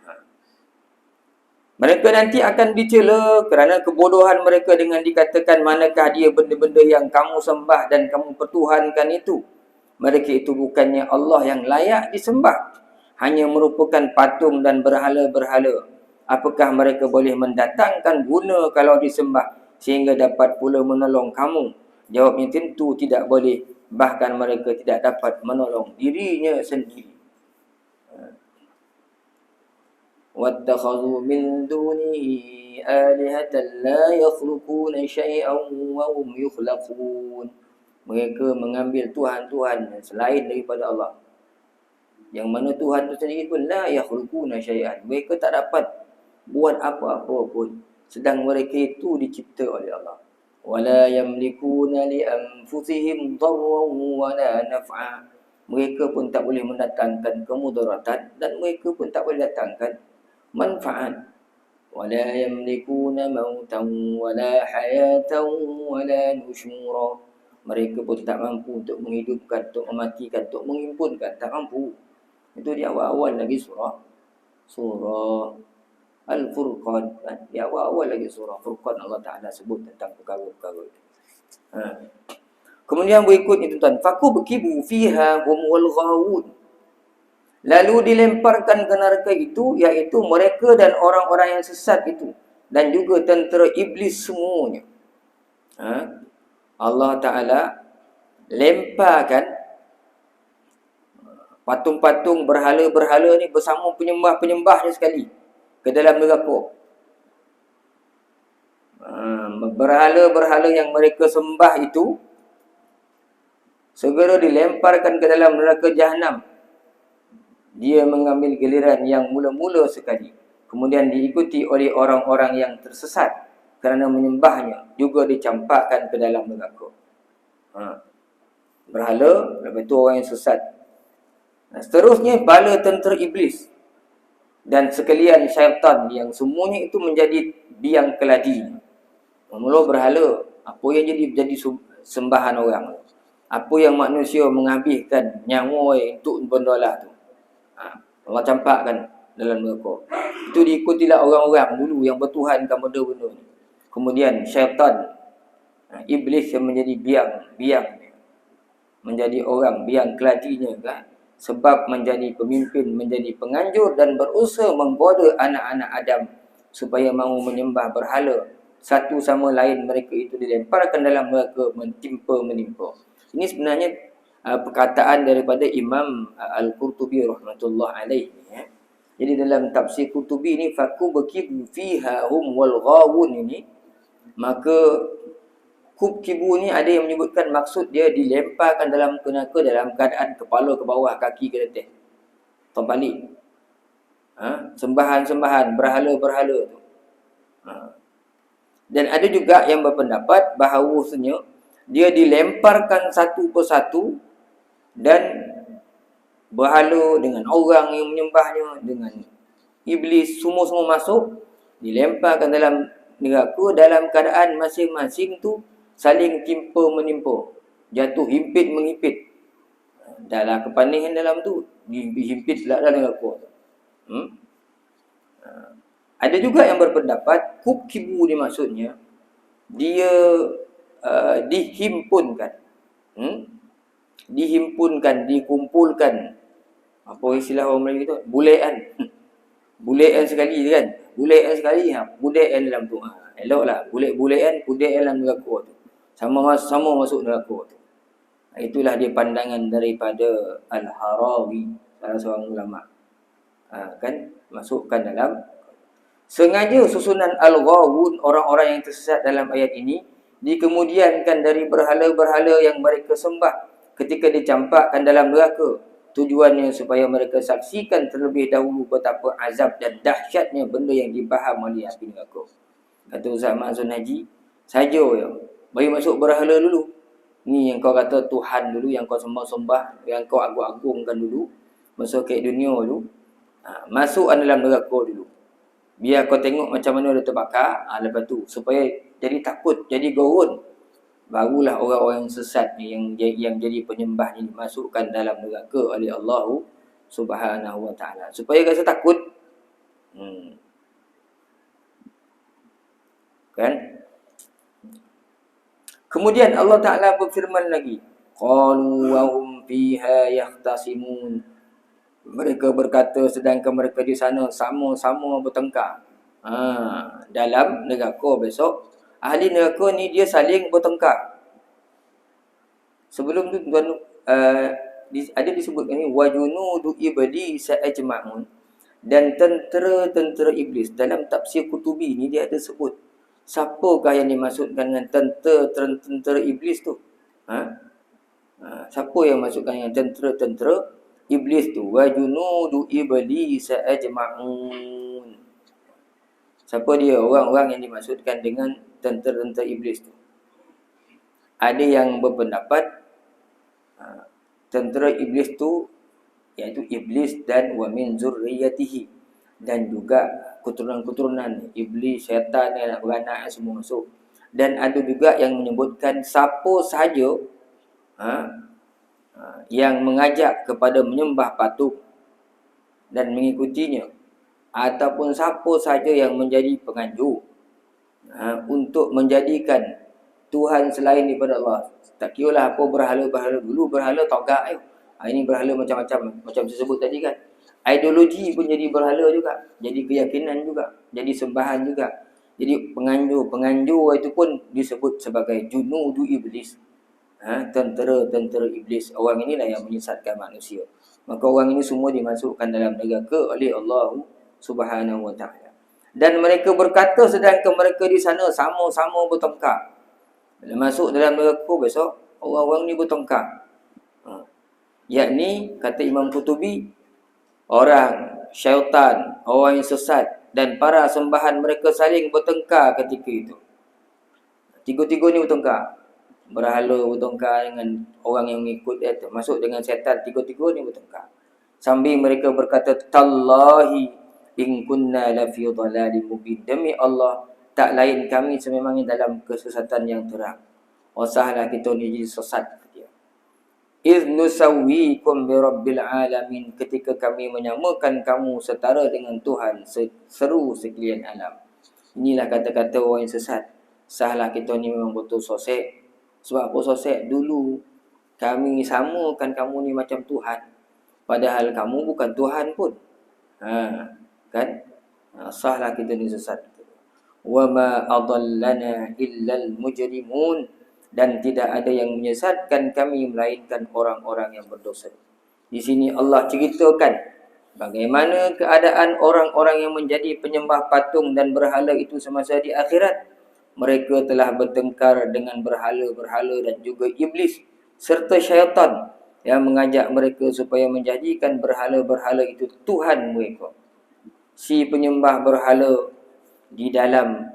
Mereka nanti akan dicela kerana kebodohan mereka dengan dikatakan manakah dia benda-benda yang kamu sembah dan kamu pertuhankan itu. Mereka itu bukannya Allah yang layak disembah. Hanya merupakan patung dan berhala-berhala. Apakah mereka boleh mendatangkan guna kalau disembah sehingga dapat pula menolong kamu? Jawabnya tentu tidak boleh. Bahkan mereka tidak dapat menolong dirinya sendiri. وَاتَّخَذُوا مِن دُونِهِ آلِهَةً لَا يَخْلُقُونَ شَيْئًا وَهُمْ يُخْلَقُونَ. Mereka mengambil Tuhan-Tuhan selain daripada Allah. Yang mana Tuhan itu sendiri pun la yakhluquna syai'an. Mereka tak dapat buat apa-apa pun. Sedang mereka itu dicipta oleh Allah. وَلَا يَمْلِكُونَ لِأَنفُسِهِمْ ضَرًّا وَلَا نَفْعًا. Mereka pun tak boleh mendatangkan kemudaratan dan mereka pun tak boleh datangkan manfaat. وَلَا يَمْلِكُونَ مَوْتًا وَلَا حَيَاةً وَلَا نُشُورًا. Mereka pun tak mampu untuk menghidupkan, untuk mematikan, untuk menghimpunkan. Tak mampu. Itu di awal-awal lagi surah Al-Furqan. Di awal-awal lagi surah Furqan Allah Ta'ala sebut tentang perkara-perkara itu. Kemudian berikutnya tuan-tuan. فَكُبْكِبُوا فِيهَا هُمْ وَالْغَاوُونَ. Lalu dilemparkan ke neraka itu, iaitu mereka dan orang-orang yang sesat itu. Dan juga tentera iblis semuanya. Allah Ta'ala lemparkan patung-patung berhala-berhala ni bersama penyembah-penyembahnya sekali ke dalam neraka. Berhala-berhala yang mereka sembah itu segera dilemparkan ke dalam neraka Jahannam. Dia mengambil giliran yang mula-mula sekali. Kemudian diikuti oleh orang-orang yang tersesat kerana menyembahnya. Juga dicampakkan ke dalam neraka. Berhala, lepas itu orang yang sesat. Seterusnya, bala tentera iblis. Dan sekalian syaitan yang semuanya itu menjadi biang keladi. Mula berhala, apa yang jadi sembahan orang. Apa yang manusia menghabiskan nyawa untuk berdolar tu. Allah campakkan dalam neraka. Itu diikutilah orang-orang dulu yang bertuhankan benda-benda ni. Kemudian syaitan, iblis yang menjadi biang, menjadi orang biang keladinya kan. Sebab menjadi pemimpin, menjadi penganjur dan berusaha menggoda anak-anak Adam supaya mahu menyembah berhala. Satu sama lain mereka itu dilemparkan dalam neraka menimpa. Ini sebenarnya perkataan daripada Imam Al-Qurtubi rahmatullah alaih. Jadi dalam tafsir Qurtubi ni fakubakibu fiha hum wal ghawun ini, maka kubkibu ni ada yang menyebutkan maksud dia dilemparkan dalam neraka dalam keadaan kepala ke bawah, kaki ke atas. Terbalik. Sembahan-sembahan berhala-berhala tu. Dan ada juga yang berpendapat bahawasanya dia dilemparkan satu persatu dan berhala dengan orang yang menyembahnya, dengan iblis, semua-semua masuk, dilemparkan dalam neraka dalam keadaan masing-masing tu saling timpa-menimpa, jatuh himpit-menghipit. Dalam kepanihan dalam tu, dihimpit pula dalam neraka. Ada juga yang berpendapat kubkibu ni maksudnya dia dihimpunkan. Dihimpunkan, dikumpulkan. Apa istilah orang Melayu tu? Bulean. Bulean sekali kan? Bulean sekali, bulean dalam tu. Eloklah. Bulean, bulean dalam neraka tu. Sama masuk neraka tu. Itulah dia pandangan daripada Al-Harawi, salah seorang ulama. Kan? Masukkan dalam. Sengaja susunan Al-Ghawun, orang-orang yang tersesat dalam ayat ini, dikemudiankan dari berhala-berhala yang mereka sembah ketika dicampakkan dalam neraka. Tujuannya supaya mereka saksikan terlebih dahulu betapa azab dan dahsyatnya benda yang dibaham oleh api neraka. Kata Ustaz Maksud Haji, saja ya, bagi masuk berhala dulu. Ni yang kau kata Tuhan dulu, yang kau sembah-sembah, yang kau agung-agungkan dulu, masuk ke dunia dulu. Masuk dalam neraka dulu. Biar kau tengok macam mana dia terbakar. Lepas tu, supaya jadi takut, jadi gurun. Barulah orang-orang sesat ni yang jadi penyembah ni dimasukkan dalam neraka oleh Allah Subhanahu wa ta'ala. Supaya rasa takut. Kan? Kemudian Allah Ta'ala berfirman lagi, qalu wa hum fiha yahtasimun. Mereka berkata sedangkan mereka di sana sama-sama bertengkar. Dalam neraka besok, ahli neraka ni dia saling bertengkar. Sebelum tu tuan ada disebutkan ni wajunudu iblis ajma'un, dan tentera-tentera iblis. Dalam tafsir Qutubi ni dia ada sebut siapakah yang dimaksudkan dengan tentera iblis tu. Siapa yang maksudkan dengan tentera-tentera iblis tu? Wajunudu iblis ajma'un. Siapa dia orang-orang yang dimaksudkan dengan tentera-tentera iblis tu? Ada yang berpendapat tentera iblis tu iaitu iblis dan wa min zurriyatihi, dan juga keturunan-keturunan iblis, syaitan, anak beranak semua masuk. Dan ada juga yang menyebutkan siapa sahaja yang mengajak kepada menyembah patung dan mengikutinya, ataupun siapa sahaja yang menjadi penganjur untuk menjadikan Tuhan selain daripada Allah. Tak kira lah apa berhala-berhala. Dulu berhala togak. Ini berhala macam-macam. Macam saya sebut tadi kan. Ideologi pun jadi berhala juga. Jadi keyakinan juga. Jadi sembahan juga. Jadi penganjur itu pun disebut sebagai junudu iblis. Tentera-tentera iblis. Orang inilah yang menyesatkan manusia. Maka orang ini semua dimasukkan dalam neraka oleh Allah Subhanahu wa ta'ala. Dan mereka berkata sedangkan mereka di sana sama-sama bertengkar. Bila masuk dalam neraka besok, orang-orang ni bertengkar. Yakni, kata Imam Qutubi, orang syaitan, orang yang sesat dan para sembahan mereka saling bertengkar ketika itu. Tiga-tiga ni bertengkar. Berhala bertengkar dengan orang yang mengikut dia, termasuk dengan syaitan. Tiga-tiga ni bertengkar. Sambil mereka berkata, Tallahi in kunna lafi dhalalim mubin. Demi Allah, tak lain kami sememangnya dalam kesesatan yang terang. Wasahlah kita ni jadi sesat. Iz nusawwikum bi rabbil alamin. Ketika kami menyamakan kamu setara dengan Tuhan seru sekalian alam. Inilah kata-kata orang yang sesat. Sahlah kita ni memang betul sosek. Sebab apa sosek? Dulu kami samakan kamu ni macam Tuhan, padahal kamu bukan Tuhan pun. Kan? Sahlah kita ni sesat. Wa ma adallana illal mujrimun. Dan tidak ada yang menyesatkan kami melainkan orang-orang yang berdosa. Di sini Allah ceritakan bagaimana keadaan orang-orang yang menjadi penyembah patung dan berhala itu semasa di akhirat. Mereka telah bertengkar dengan berhala-berhala dan juga iblis serta syaitan yang mengajak mereka supaya menjadikan berhala-berhala itu Tuhan mereka. Si penyembah berhala di dalam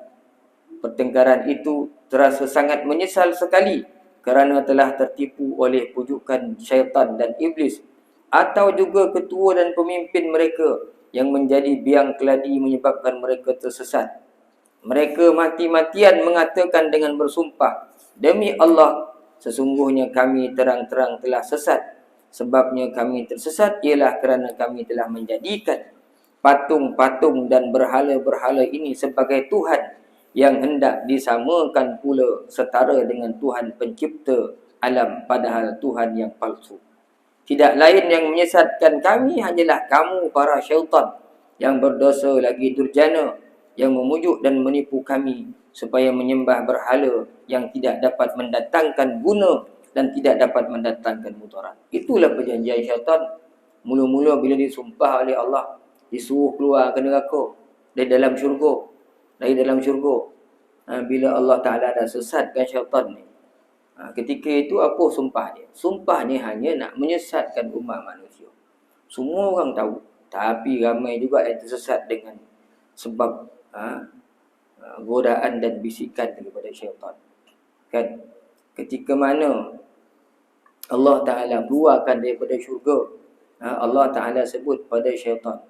pertengkaran itu terasa sangat menyesal sekali kerana telah tertipu oleh pujukan syaitan dan iblis, atau juga ketua dan pemimpin mereka yang menjadi biang keladi menyebabkan mereka tersesat. Mereka mati-matian mengatakan dengan bersumpah, demi Allah, sesungguhnya kami terang-terang telah sesat. Sebabnya kami tersesat ialah kerana kami telah menjadikan patung-patung dan berhala-berhala ini sebagai Tuhan yang hendak disamakan pula setara dengan Tuhan pencipta alam, padahal Tuhan yang palsu. Tidak lain yang menyesatkan kami hanyalah kamu para syaitan yang berdosa lagi durjana, yang memujuk dan menipu kami supaya menyembah berhala yang tidak dapat mendatangkan guna dan tidak dapat mendatangkan mudarat. Itulah perjanjian syaitan. Mula-mula bila disumpah oleh Allah, disuruh keluar ke neraka dari dalam syurga. Bila Allah Ta'ala dah sesatkan syaitan ni, ketika itu apa sumpah dia? Sumpah ni hanya nak menyesatkan umat manusia. Semua orang tahu, tapi ramai juga yang tersesat dengan sebab godaan dan bisikan daripada syaitan. Kan? Ketika mana Allah Ta'ala keluarkan daripada syurga, Allah Ta'ala sebut pada syaitan,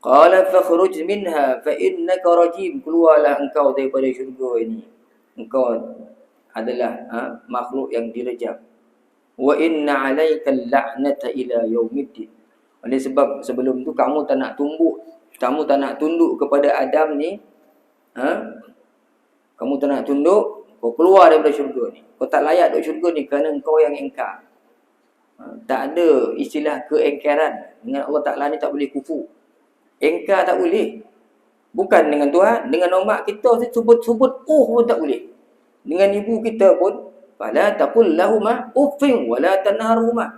qala fakhruj minha fa innaka rajim. Keluarlah engkau daripada syurga ini, engkau adalah makhluk yang direjam. Wa inna 'alaikal la'nata ila yaumiddin. Oleh sebab sebelum tu kamu tak nak tunduk kepada Adam ni, Ha? Kamu tak nak tunduk, kau keluar daripada syurga ni. Kau tak layak duduk syurga ni kerana kau yang engkar. Tak ada istilah keengkaran. Dengan Allah Ta'ala ni tak boleh kufu. Engkar tak boleh. Bukan dengan Tuhan, dengan mak kita sebut-sebut pun tak boleh. Dengan ibu kita pun, fala taqul lahumā uffin wa la tanharhumā.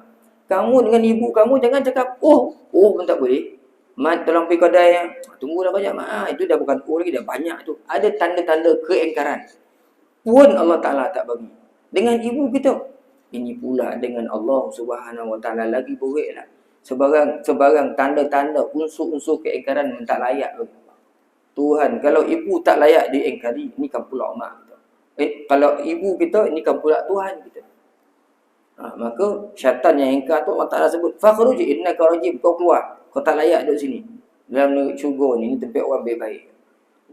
Kamu dengan ibu kamu jangan cakap pun tak boleh. Mat tolong pergi kedai yang tunggulah banyak mak. Itu dah bukan lagi, dah banyak tu. Ada tanda-tanda keengkaran. Pun Allah Ta'ala tak bagi. Dengan ibu kita. Ini pula dengan Allah Subhanahu Wa Ta'ala lagi buruklah. Sebarang tanda-tanda unsur-unsur keengkaran yang tak layak lagi. Tuhan, kalau ibu tak layak diingkari, ini kan pula mak kita. Kalau ibu kita, ini kan pula Tuhan kita. Maka syaitan yang ingkar tu Allah Ta'ala sebut, fakhruj innaka rajim, kau keluar. Kau tak layak duduk sini. Dalam syurga ni, ini tempat orang baik-baik.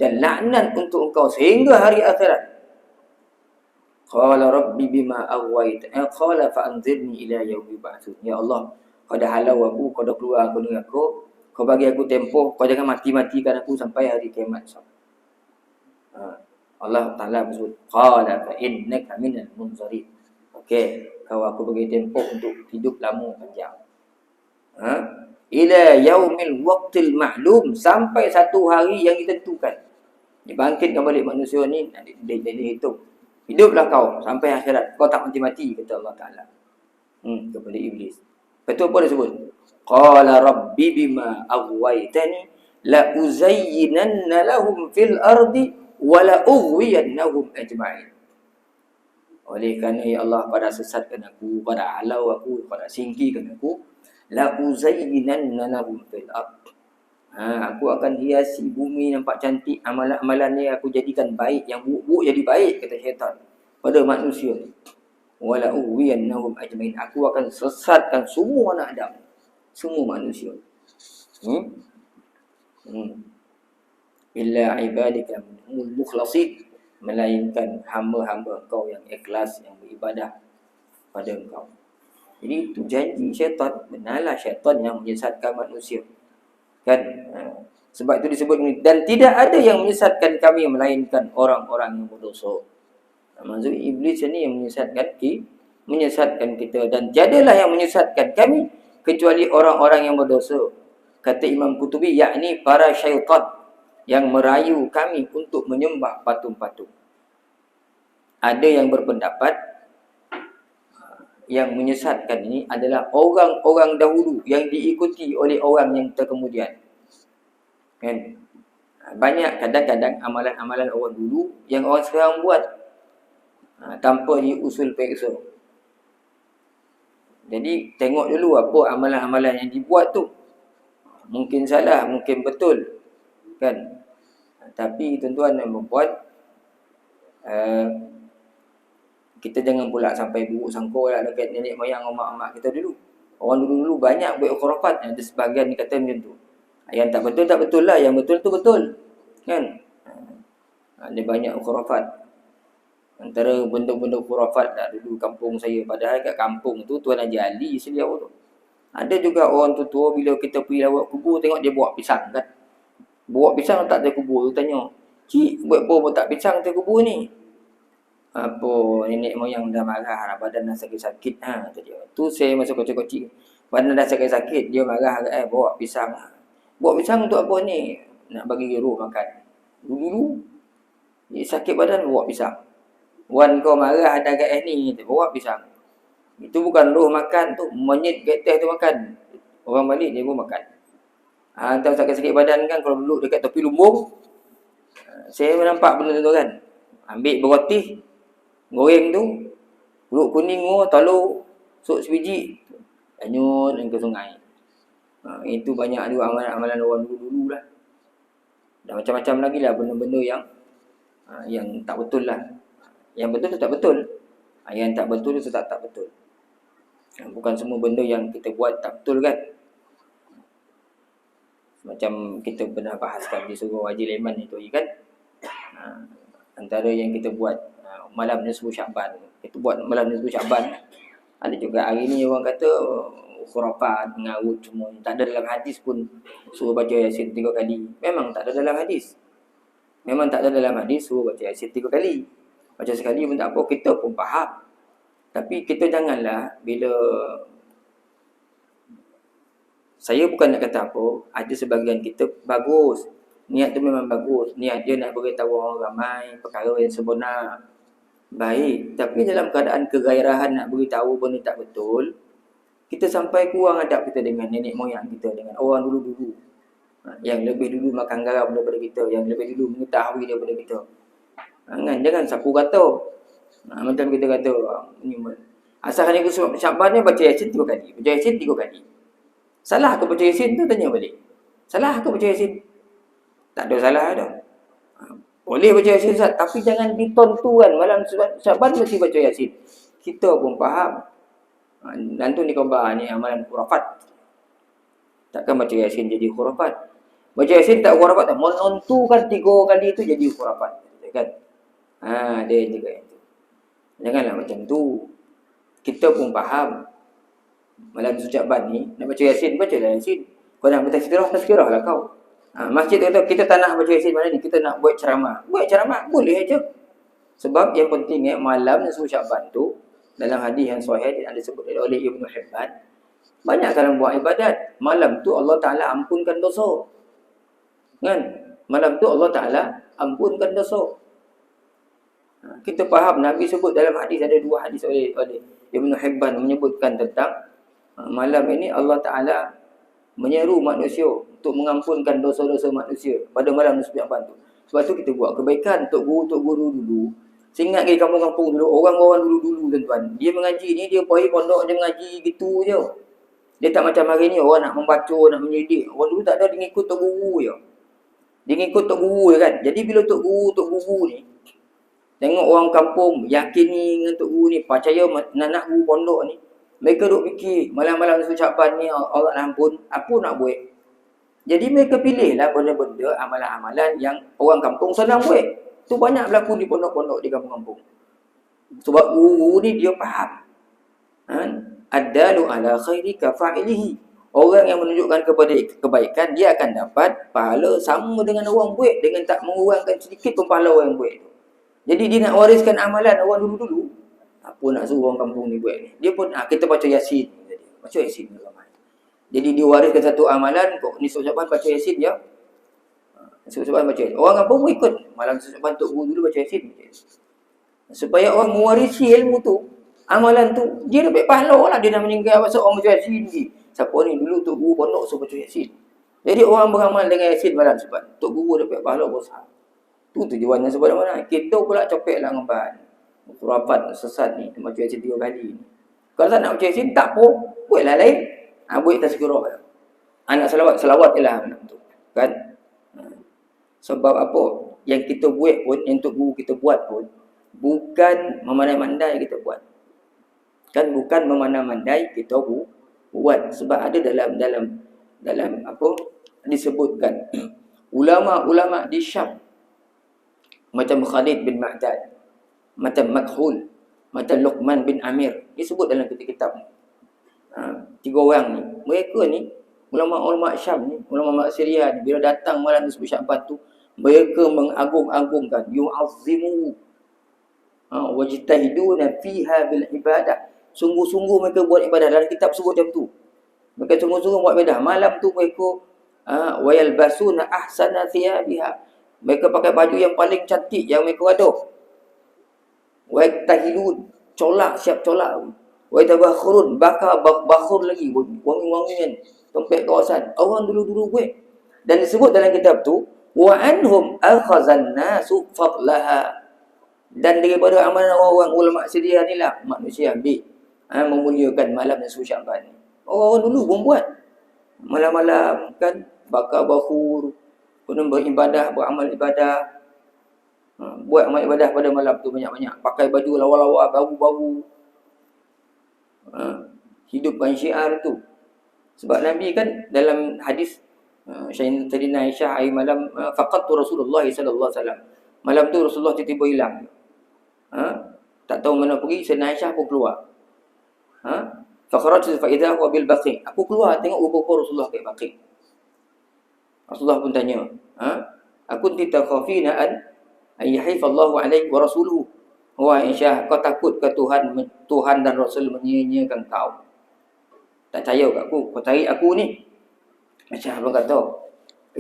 Dan laknat untuk engkau sehingga hari akhirat. Qala rabbi bima aghwait. Qala fa'anzirni ila yaumi ba'tsun. Ya Allah, kau dah halau aku, kau dah keluar aku dengan aku. Kau bagi aku tempoh, kau jangan mati-matikan aku sampai hari kiamat. Allah Ta'ala bersebut, qala fa innaka minal munzirin. Okey, kau aku bagi tempoh untuk hidup lama panjang. Ila yaumil waqtil ma'lum, sampai satu hari yang ditentukan. Dibangkitkan balik manusia ni, dia hitung. Hiduplah kau sampai akhirat, kau tak mati-mati, kata Allah Ta'ala. Kepada iblis. Betul apa dia sebut? Qala rabbi bima aghwaytani la uzayyinanna lahum fil ardi wa la ughwiyannahum ajma'in. Oleh kerana ya Allah pada sesatkan aku, pada halau aku, pada singkirkan aku, la uzayyinanna lahum fil ardi. Aku akan hiasi bumi nampak cantik, amalan-amalan ni aku jadikan baik, yang buruk-buruk jadi baik, kata syaitan pada manusia. Wala ughwiyannahum ajma'in. Aku akan sesatkan semua anak Adam, semua manusia. Illa ibadika minhumul mukhlasin, melainkan hamba-hamba kau yang ikhlas, yang beribadah pada engkau. Jadi itu janji syaitan. Benarlah syaitan yang menyesatkan manusia. Kan? Sebab itu disebut ni, dan tidak ada yang menyesatkan kami melainkan orang-orang yang berdosa. Maksud iblis ni yang menyesatkan kita, dan jadilah yang menyesatkan kami kecuali orang-orang yang berdosa. Kata Imam Qutubi, yakni para syaitan yang merayu kami untuk menyembah patung-patung. Ada yang berpendapat yang menyesatkan ini adalah orang-orang dahulu yang diikuti oleh orang yang terkemudian. Kan? Banyak kadang-kadang amalan-amalan orang dulu yang orang sekarang buat tanpa diusul periksa. Jadi tengok dulu apa amalan-amalan yang dibuat tu. Mungkin salah, mungkin betul. Kan? Tapi tuan-tuan dan puan, kita jangan pula sampai buruk sangka lah dekat nenek moyang mak-mak kita dulu. Orang dulu-dulu banyak buat khurafat. Ada sebahagian kata macam tu. Yang tak betul, tak betul lah. Yang betul tu betul. Kan? Ada banyak khurafat. Antara bentuk-bentuk khurafat lah dulu kampung saya. Padahal kat kampung tu Tuan Haji Ali Seliau tu. Ada juga orang tua-tua bila kita pergi lawat kubur, tengok dia bawa pisang kan. Bawa pisang tak ada kubur tu, tanya, cik buat apa tak pisang atas kubur ni? Apa nenek moyang dah marah, badan dah sakit-sakit kata dia. Tu saya masa kecil-kecil. Badan dah sakit-sakit, dia marah bawa pisang. Bawa pisang untuk apa ni? Nak bagi roh makan. Dulu dia sakit badan bawa pisang. Wan kau marah ada kat ni, dia bawa pisang. Itu bukan roh makan tu, monyet kat atas tu makan. Orang balik dia pun makan. Entah sakit-sakit badan kan, kalau duduk dekat tepi lumbung, saya nampak benda tu kan. Ambil berotih, goreng tu, perut kuning telur, sok sebiji, anyut ke sungai. Itu banyak juga amalan-amalan orang dulu-dulu lah. Dan macam-macam lagi lah benda-benda yang tak betul lah. Yang betul tu tak betul. Yang tak betul tu tak betul. Bukan semua benda yang kita buat tak betul kan. Macam kita pernah bahaskan di surau Haji Leman itu kan. Antara yang kita buat malam nisfu Syaban. Kita buat malam nisfu Syaban. Ada juga hari ni orang kata khurafat, mengarut semua. Tak ada dalam hadis pun suruh baca Yasin 3 kali. Memang tak ada dalam hadis. Memang tak ada dalam hadis suruh baca Yasin 3 kali. Baca sekali pun tak apa, kita pun faham. Tapi kita janganlah bila saya bukan nak kata apa, ada sebahagian kita bagus. Niat tu memang bagus. Niat dia nak beritahu orang ramai perkara yang sebenar. Baik, tapi dalam keadaan kegairahan nak beritahu benda tak betul, kita sampai kurang adab kita dengan nenek moyang kita, dengan orang dulu-dulu. Yang lebih dulu makan garam daripada kita, yang lebih dulu mengetahui daripada kita. Jangan sapu kata. Macam kita kata, asalkan aku sebab Syaban ni baca Yasin 3 kali. Baca Yasin 3 kali. Salah ke baca Yasin tu? Tanya balik. Salah ke baca Yasin? Tak ada salah dah. Boleh baca Yasin Ustaz, tapi jangan ditontukan malam Syaban mesti baca Yasin. Kita pun faham. Dan tu ni khabar ni amalan khurafat. Takkan baca Yasin jadi khurafat. Baca Yasin tak khurafat, menontukan 3 kali tu jadi khurafat. Kan? Dia juga itu. Janganlah macam tu. Kita pun faham. Malam Syaban ni nak baca Yasin, bacalah Yasin. Kau nak bertazkirah, tazkirah lah kau. Masjid kata kita tak nak baca Yasin mana ni, kita nak buat ceramah. Buat ceramah boleh aja. Sebab yang penting malam nisfu Syaban tu dalam hadis yang sahih ada sebut oleh Ibnu Hibban, banyak kalau buat ibadat. Malam tu Allah Taala ampunkan dosa. Kan? Malam tu Allah Taala ampunkan dosa. Kita faham Nabi sebut dalam hadis, ada 2 hadis oleh Ibnu Hibban menyebutkan tentang malam ini Allah Taala menyeru manusia untuk mengampunkan dosa-dosa manusia pada malam nisfu Syaban tu. Sebab tu kita buat kebaikan untuk guru dulu. Saya ingat di kampung-kampung dulu, orang-orang dulu-dulu tuan-tuan, dia mengaji ni, dia pergi pondok dia mengaji gitu je. Dia tak macam hari ni orang nak membaca, nak menyelidik. Orang dulu tak ada, dia ngikut tok guru je. Dia ngikut tok guru je kan. Jadi bila tok guru ni tengok orang kampung yakin ni dengan tok guru ni, percaya nak guru pondok ni, mereka duk fikir malam-malam nisfu Syaban ni Allah ampun, apa nak buat? Jadi mereka pilihlah benda-benda amalan-amalan yang orang kampung senang buat. Tu banyak berlaku di pondok-pondok di kampung-kampung. Sebab guru ni dia faham. Ad-dalu ala khairi ka fa'ilihi. Orang yang menunjukkan kepada kebaikan, dia akan dapat pahala sama dengan orang buat, dengan tak mengurangkan sedikit pun pahala orang buat tu. Jadi dia nak wariskan amalan orang dulu-dulu. Apa nak suruh orang kampung ni buat ni? Dia pun kita baca Yasin. Baca Yasin ramai. Jadi dia wariskan satu amalan, kok nisfu Syaban baca Yasin dia. Nisfu Syaban baca Yasin. Orang kampung pun ikut. Malam nisfu Syaban tok guru dulu baca Yasin. Supaya orang mewarisi ilmu tu, amalan tu, dia dapat pahala lah. Dia dah meninggal pasal orang baca Yasin lagi. Siapa ni dulu tok guru pondok suruh baca Yasin. Jadi orang beramal dengan Yasin malam sebab tok guru dapat pahala besar. Tu tujuannya sebenarnya. Kita pula copek lah ngeban. Khurafat sesat ni, baca Yasin 3 kali ni. Kalau tak nak baca Yasin, tak apa. Buatlah lain. Buat tazkirah. Anak selawat je lah tu. Kan? Sebab apa? Yang kita buat pun, yang tok guru kita buat pun, bukan memandai-mandai kita buat. Kan bukan memandai-mandai kita buat. Sebab ada dalam apa disebutkan ulama-ulama di Syam, macam Khalid bin Ma'dad, macam Makhul, macam Luqman bin Amir, disebut dalam kitab ni. 3 orang ni, mereka ni ulama-ulama Syam ni, ulama Syria ni, bila datang malam nisfu Syaban tu, mereka mengagung-agungkan, yu'azzimu wajtahiduna fiha bil ibadah. Sungguh-sungguh mereka buat ibadah. Dalam kitab sebut macam tu. Mereka sungguh-sungguh buat ibadah. Malam tu mereka wa yalbasuna ahsana thiyabiha. Mereka pakai baju yang paling cantik yang mereka ada. Wa yaktahilun, colak, siap colak. Wa yatabakhurun, bakhur lagi, wangi-wangian tempat kawasan. Orang dulu-dulu buat. Dan disebut dalam kitab tu, wa anhum akhazan nasu fadlaha. Dan daripada amalan orang-orang ulama sedia ni lah manusia ambil memuliakan malam nisfu Syaban. Orang dulu pun buat. Malam-malam kan bakar bakhur, kemudian beribadah, beramal ibadah. Buat amal ibadah pada malam tu banyak-banyak. Pakai baju lawa-lawa, bau-bau. Hidupkan syiar tu. Sebab Nabi kan dalam hadis Sayyidina Aisyah hari malam, faqadtu Rasulullah sallallahu alaihi wasallam. Malam tu Rasulullah tiba-tiba hilang. Tak tahu mana pergi, Sayyidina Aisyah pun keluar. Fakharajtu fa idza huwa bil Baqi'. Aku keluar tengok rupa Rasulullah kat Baqi'. Rasulullah pun tanya, Aku titakhafina an ayyahifallahu alaik wa rasuluhu. Wahai Aisyah, kau takut ke Tuhan dan Rasul menyia-nyiakan kau. Tak percaya kat aku, kau cari aku ni. Aisyah pun kata,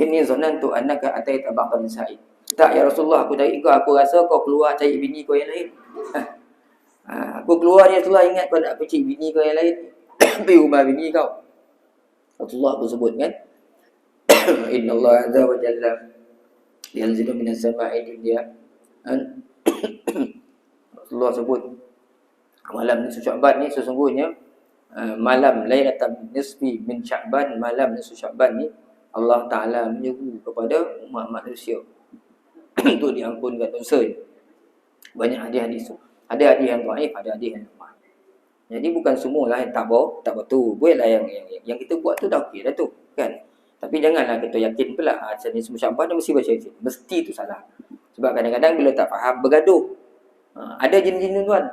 ini zanantu annaka ataita ba'dhan nisa'i. Tak ya Rasulullah, aku cari kau, aku rasa kau keluar cari bini kau yang lain. Aku keluar ni Rasulullah, ingat kau nak pergi bini kau yang lain. Pergi rumah bini kau. Rasulullah pun sebut kan, Inna Allah azza wa jalla yanzilu minas sama'i dunya. Rasulullah sebut malam nisfu Sya'ban ni sesungguhnya malam Lailatul Nisfi min Sya'ban, malam nisfu Sya'ban ni Allah Taala menyeru kepada umat manusia untuk diampunkan dosa. Banyak hadis-hadis tu. Ada hadis yang dhaif, ada hadis yang lemah. Jadi bukan semualah yang tak betul. Buatlah yang kita buat tu dah okey dah tu, kan? Tapi janganlah kita yakin pula nisfu Sya'ban ni mesti baca yasin. Mesti tu salah. Sebab kadang-kadang bila tak faham bergaduh. Ada jenis-jenis tuan.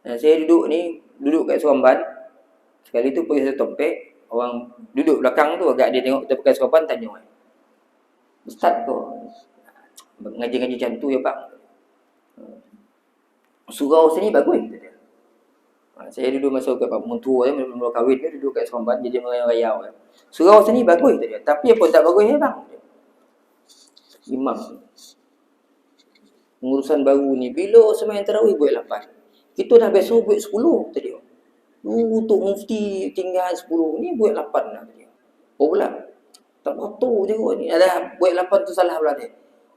Saya duduk kat Seremban. Sekali tu pergi satu tempat, orang duduk belakang tu agak dia tengok kita pakai Seremban, tanya, Ustaz kau ngaji-ngaji macam tu ya bang? Surau sini bagus kata dia. Saya duduk masa kat Pak Mentua belum kahwin dia duduk kat Seremban, dia merayau-rayau. Surau sini bagus kata dia, tapi apa tak bagus ya bang? Imam pengurusan baru ni bila sembahyang tarawih buat 8. Kita dah biasa buat 10 kata dia. Untuk mufti tinggal 10 ni buat 8 lah kata dia. Oh pula tak betul je kot ni. Ada buat 8 tu salah pula dia.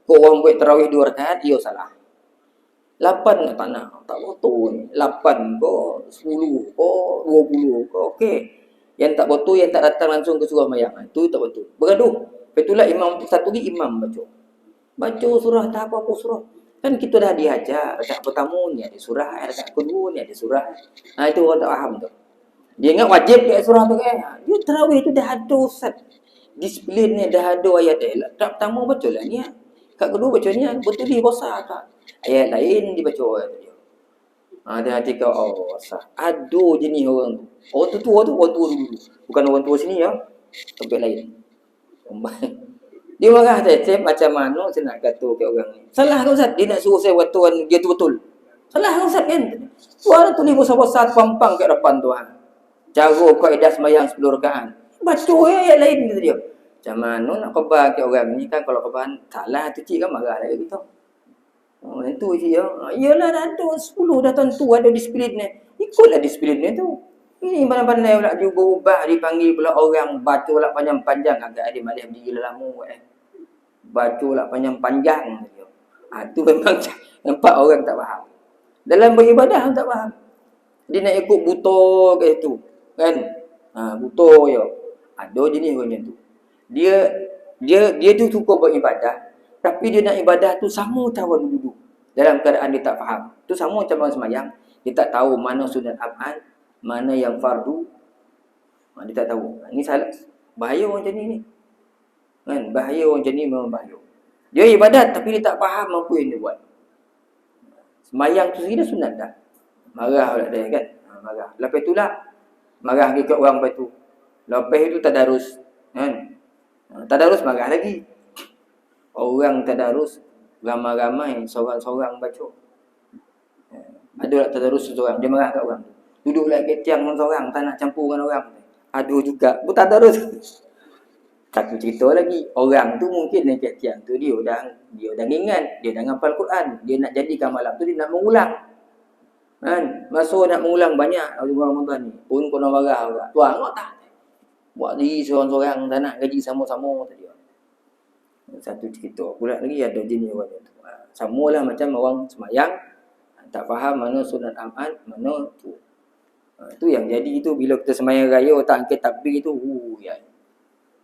Kau orang buat tarawih 2 rakaat dia salah. 8 tak nak. Tak betul ni. 8 kau 10 kau 20 kau okey. Yang tak betul yang tak datang langsung ke surah mayang. Itu tak betul. Bergaduh. Itulah imam satu lagi imam baca. Baca surah tak apa-apa surah. Kan kita dah diajar rakaat pertama ni ada surah, rakaat kedua ni ada surah. Itu orang tak faham tu. Dia ingat wajib kat surah tu kan. Dia tarawih tu dah ada Ustaz. Disiplin ni dah ada ayat dia. Rakaat pertama baca lah ni. Rakaat kedua baca ni betul dia rosak tak. Ayat lain dibaca ayat dia. Ada hati kau sah. Aduh jenis orang tu. Orang tua tu orang tua dulu. Bukan orang tua sini ya. Tempat lain. Dia marah tetep macam mana saya nak kata ke orang ni. Salah ke Ustaz? Dia nak suruh saya buat tuan dia tu betul. Salah ke Ustaz kan? Tuan tulis besar-besar pampang kat depan tuan. Cara kaedah sembahyang 10 rakaat. Baca ayat lain kata dia. Macam mana nak khabar ke orang ni kan kalau khabar salah tu cik kan marah lagi kita. Itu cik ya. Iyalah dah ada 10 dah tentu ada disiplin ni. Ikutlah disiplin ni tu. Ini pandai-pandai pula dia berubah, dipanggil pula orang baca pula panjang-panjang agak ada malih berdiri lama baca pula panjang-panjang. Itu memang nampak orang tak faham. Dalam beribadah tak faham. Dia nak ikut buta ke itu, kan? Buta ya. Ada jenis macam tu. Dia tu suka beribadah, tapi dia nak ibadah tu sama cara duduk. Dalam keadaan dia tak faham. Tu sama macam orang sembahyang, dia tak tahu mana sunat ab'ad, mana yang fardu. Dia tak tahu. Ini salah. Bahaya orang macam ni. Kan? Bahaya orang macam ni memang bahaya. Dia ibadat tapi dia tak faham apa yang dia buat. Semayang tu sendiri dah sunat dah. Marah pula dia kan. Marah. Lepas tu lah. Marah lagi kat orang lepas tu. Lepas tu tadarus. Kan? Tadarus marah lagi. Orang tadarus ramai-ramai seorang-seorang baca. Ada lah tadarus seorang. Dia marah kat orang. Duduklah kat tiang seorang. Tak nak campur dengan orang. Ada juga. Bukan tadarus. Satu cerita lagi. Orang tu mungkin yang kat tiang tu dia dah ingat. Dia dah ngapal Quran. Dia nak jadikan malam tu dia nak mengulang. Kan? Masa nak mengulang banyak bulan Ramadan ni. Pun kena marah juga. Tuan nak tak? Buat diri seorang-seorang tak nak gaji sama-sama tadi. Satu cerita. Pula lagi ada jenis orang tu. Samalah macam orang semayang. Tak faham mana sunat am'ad, mana tu. Itu yang jadi itu bila kita semayang raya tak angkat takbir itu. Ya.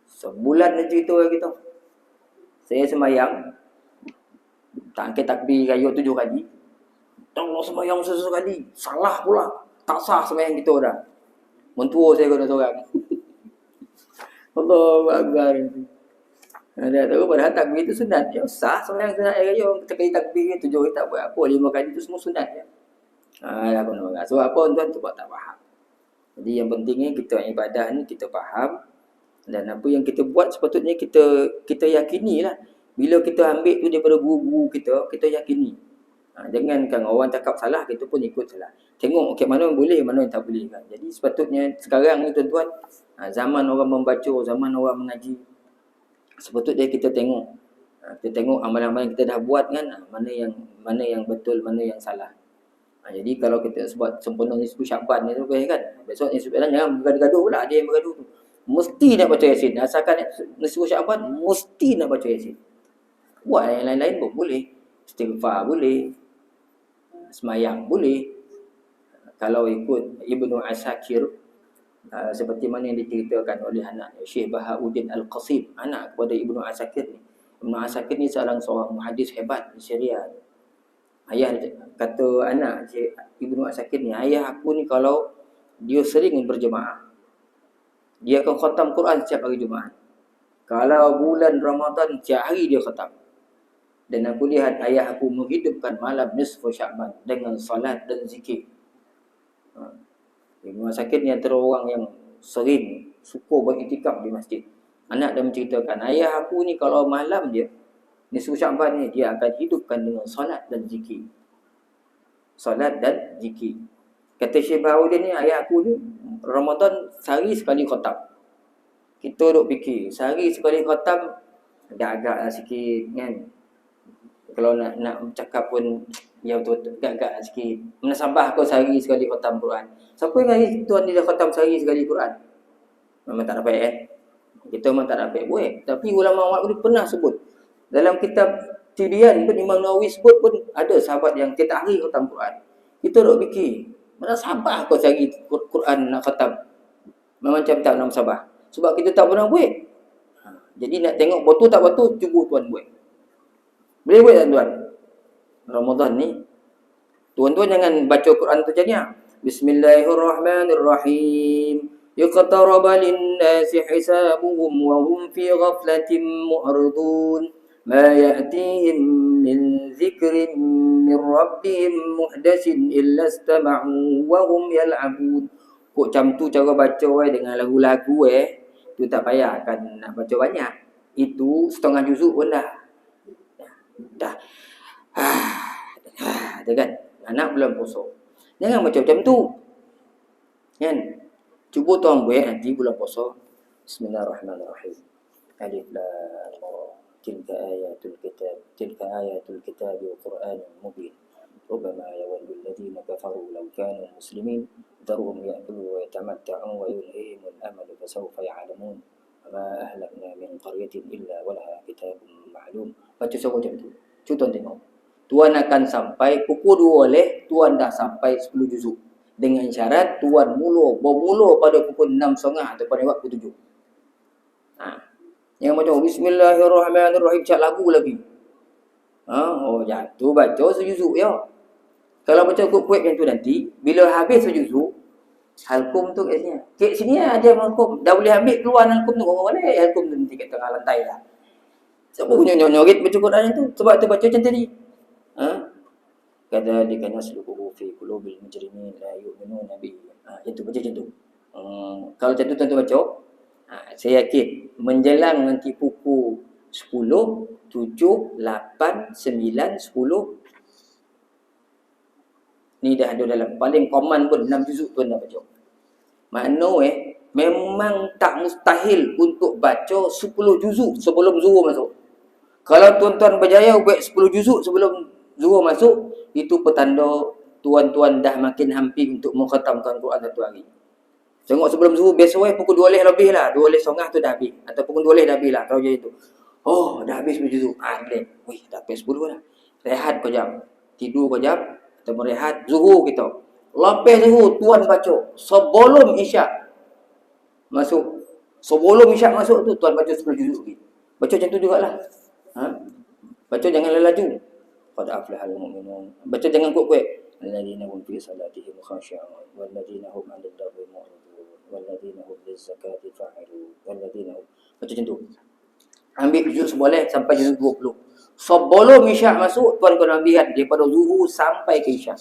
Sebulan dah cerita kita. Saya semayang. Tak angkat takbir raya 7 kali. Allah semayang sesuatu kali. Salah pula. Tak sah semayang kita dah. Mentua saya kena seorang. Allahu Akbar. Dia tahu padahal takbir itu sunat. Ya sah semayang sunat raya. Kita kali takbir 7 kali tak buat apa. 5 kali itu semua sunat. Ya. Dah kena orang. So apa tuan tu tak faham. Jadi yang pentingnya kita ibadah ni kita faham. Dan apa yang kita buat sepatutnya kita yakinilah. Bila kita ambil tu daripada guru-guru kita, kita yakini. Jangankan orang cakap salah, kita pun ikut salah. Tengok okay, mana yang boleh, mana yang tak boleh kan. Jadi sepatutnya sekarang ni tuan-tuan, zaman orang membaca, zaman orang mengaji, sepatutnya kita tengok. Kita tengok amalan-amalan kita dah buat kan, mana yang betul, mana yang salah. Jadi kalau kita sebab sempurna nisfu Syaban ni tu kan, besok nisfu Syaban jangan bergaduh-gaduh pula, ada yang bergaduh tu. Mesti nak baca Yasin. Asalkan nisfu Syaban, mesti nak baca Yasin. Buat yang lain-lain pun boleh. Istighfar boleh. Semayang boleh. Kalau ikut Ibnu Asakir, seperti mana yang diceritakan oleh anak Syekh Bahauddin Al-Qasim, anak kepada Ibnu Asakir ni. Ibnu Asakir ni seorang muhadis hebat di Syria. Ayah kata anak Ibnu Asakir ni, ayah aku ni kalau dia sering berjemaah, dia akan khatam Quran setiap hari Jumaat. Kalau bulan Ramadan, setiap hari dia khatam. Dan aku lihat ayah aku menghidupkan malam nisfu Syaban dengan salat dan zikir. Ibnu Asakir ni antara orang yang sering suka beriktikaf di masjid. Anak dia menceritakan, ayah aku ni kalau malam dia nisfu Syaban ni, dia akan hidupkan dengan salat dan zikir. Salat dan zikir. Kata Syekh Bahauddin ni, ayah aku ni Ramadan sehari sekali khatam. Kita duk fikir, sehari sekali khatam agak-agak lah sikit kan. Kalau nak cakap pun ya betul-betul agak-agak lah sikit. Menasabah kau sehari sekali khatam Quran. Siapa yang hari tuan dia khatam sehari sekali Quran? Memang tak dapat Kita memang tak dapat buat. Tapi ulama-ulama ni pernah sebut. Dalam kitab Tidian pun Imam Nawawi sebut pun ada sahabat yang tiap hari khatam Quran. Kita duk fikir, mana sabar kau sehari Quran nak khatam? Memang macam tak nak sabar. Sebab kita tak pernah buat. Jadi nak tengok betul tak betul, cuba tuan buat. Boleh buat tak tuan? Ramadan ni, tuan-tuan jangan baca Quran tu jadinya. Bismillahirrahmanirrahim. Iqtaraba lin-nasi hisabuhum wa hum fi ghaflatin mu'ridun. Ma ya'tihim min dzikrin min rabbihim muhdatsin illa istama'u wa hum yal'abun. Kok macam tu cara baca dengan lagu-lagu tu tak payah kan nak baca banyak. Itu setengah juzuk pun dah. Ada kan? Anak bulan puasa. Jangan macam tu. Kan? Cuba tuan buat nanti bulan puasa. Bismillahirrahmanirrahim. Alif lam ra. Tilka ayatul kitab wa Qur'anun mubin. Rubbama yawaddu alladhina kafaru law kanu muslimin dharhum ya'kulu wa yatamatta'u wa yulhihimul amalu fasawfa ya'lamun. Ma ahlakna min qaryatin illa walaha kitabun ma'lum. Baca macam tu. Cuba tuan tengok. Tuan akan sampai pukul 2 tuan dah sampai 10 juzuk. Dengan syarat tuan bermula pada pukul 6.30 atau pada waktu 7. Yang macam Bismillahirrahmanirrahim cak lagu lagi. Jatuh baca sejuzuk ya. Kalau baca kuat-kuat macam tu nanti, bila habis sejuzuk, halkum tu kat sini. Kat sini ada halkum. Dah boleh ambil keluar halkum tu. Orang mana halkum tu nanti kat tengah lantai lah. Siapa punya nyorit baca Quran tu? Sebab tu baca macam tadi. Kadzalika nasluquhu fi qulubil mujrimin la yu'minuna bihi. Itu baca macam tu. Kalau macam tu tuan-tuan baca, saya yakin menjelang nanti pukul 10, 7, 8, 9, 10 ni dah ada dalam paling common pun 6 juzuk tuan dah baca. Makna memang tak mustahil untuk baca 10 juzuk sebelum zuhur masuk. Kalau tuan-tuan berjaya buat 10 juzuk sebelum zuhur masuk, itu petanda tuan-tuan dah makin hampir untuk mengkhatamkan Quran satu hari. Tengok sebelum zuhur biasa pukul 2 lebih lah, 2:30 tu dah habis. Atau pukul 2 dah habis lah kalau jadi tu. Dah habis 10 juzuk. Boleh. Dah habis 10 dah. Rehat kau jam. Tidur kau jam. Atau berehat. Zuhur kita. Lepas zuhur tuan baca. Sebelum isyak masuk. Sebelum isyak masuk tu tuan baca 10 juzuk lagi. Baca macam tu jugalah. Baca jangan laju. Qad aflahal mu'minun. Baca jangan kuat-kuat. Alladzina hum fi salatihim khashi'un walladzina hum 'anil lagwi mu'ridun walladzina hum liz-zakati fa'ilun walladzina hum. Baca macam tu. Ambil juzuk seboleh sampai juzuk 20. Sebelum isyak masuk tuan kena ambil daripada zuhur sampai ke isyak.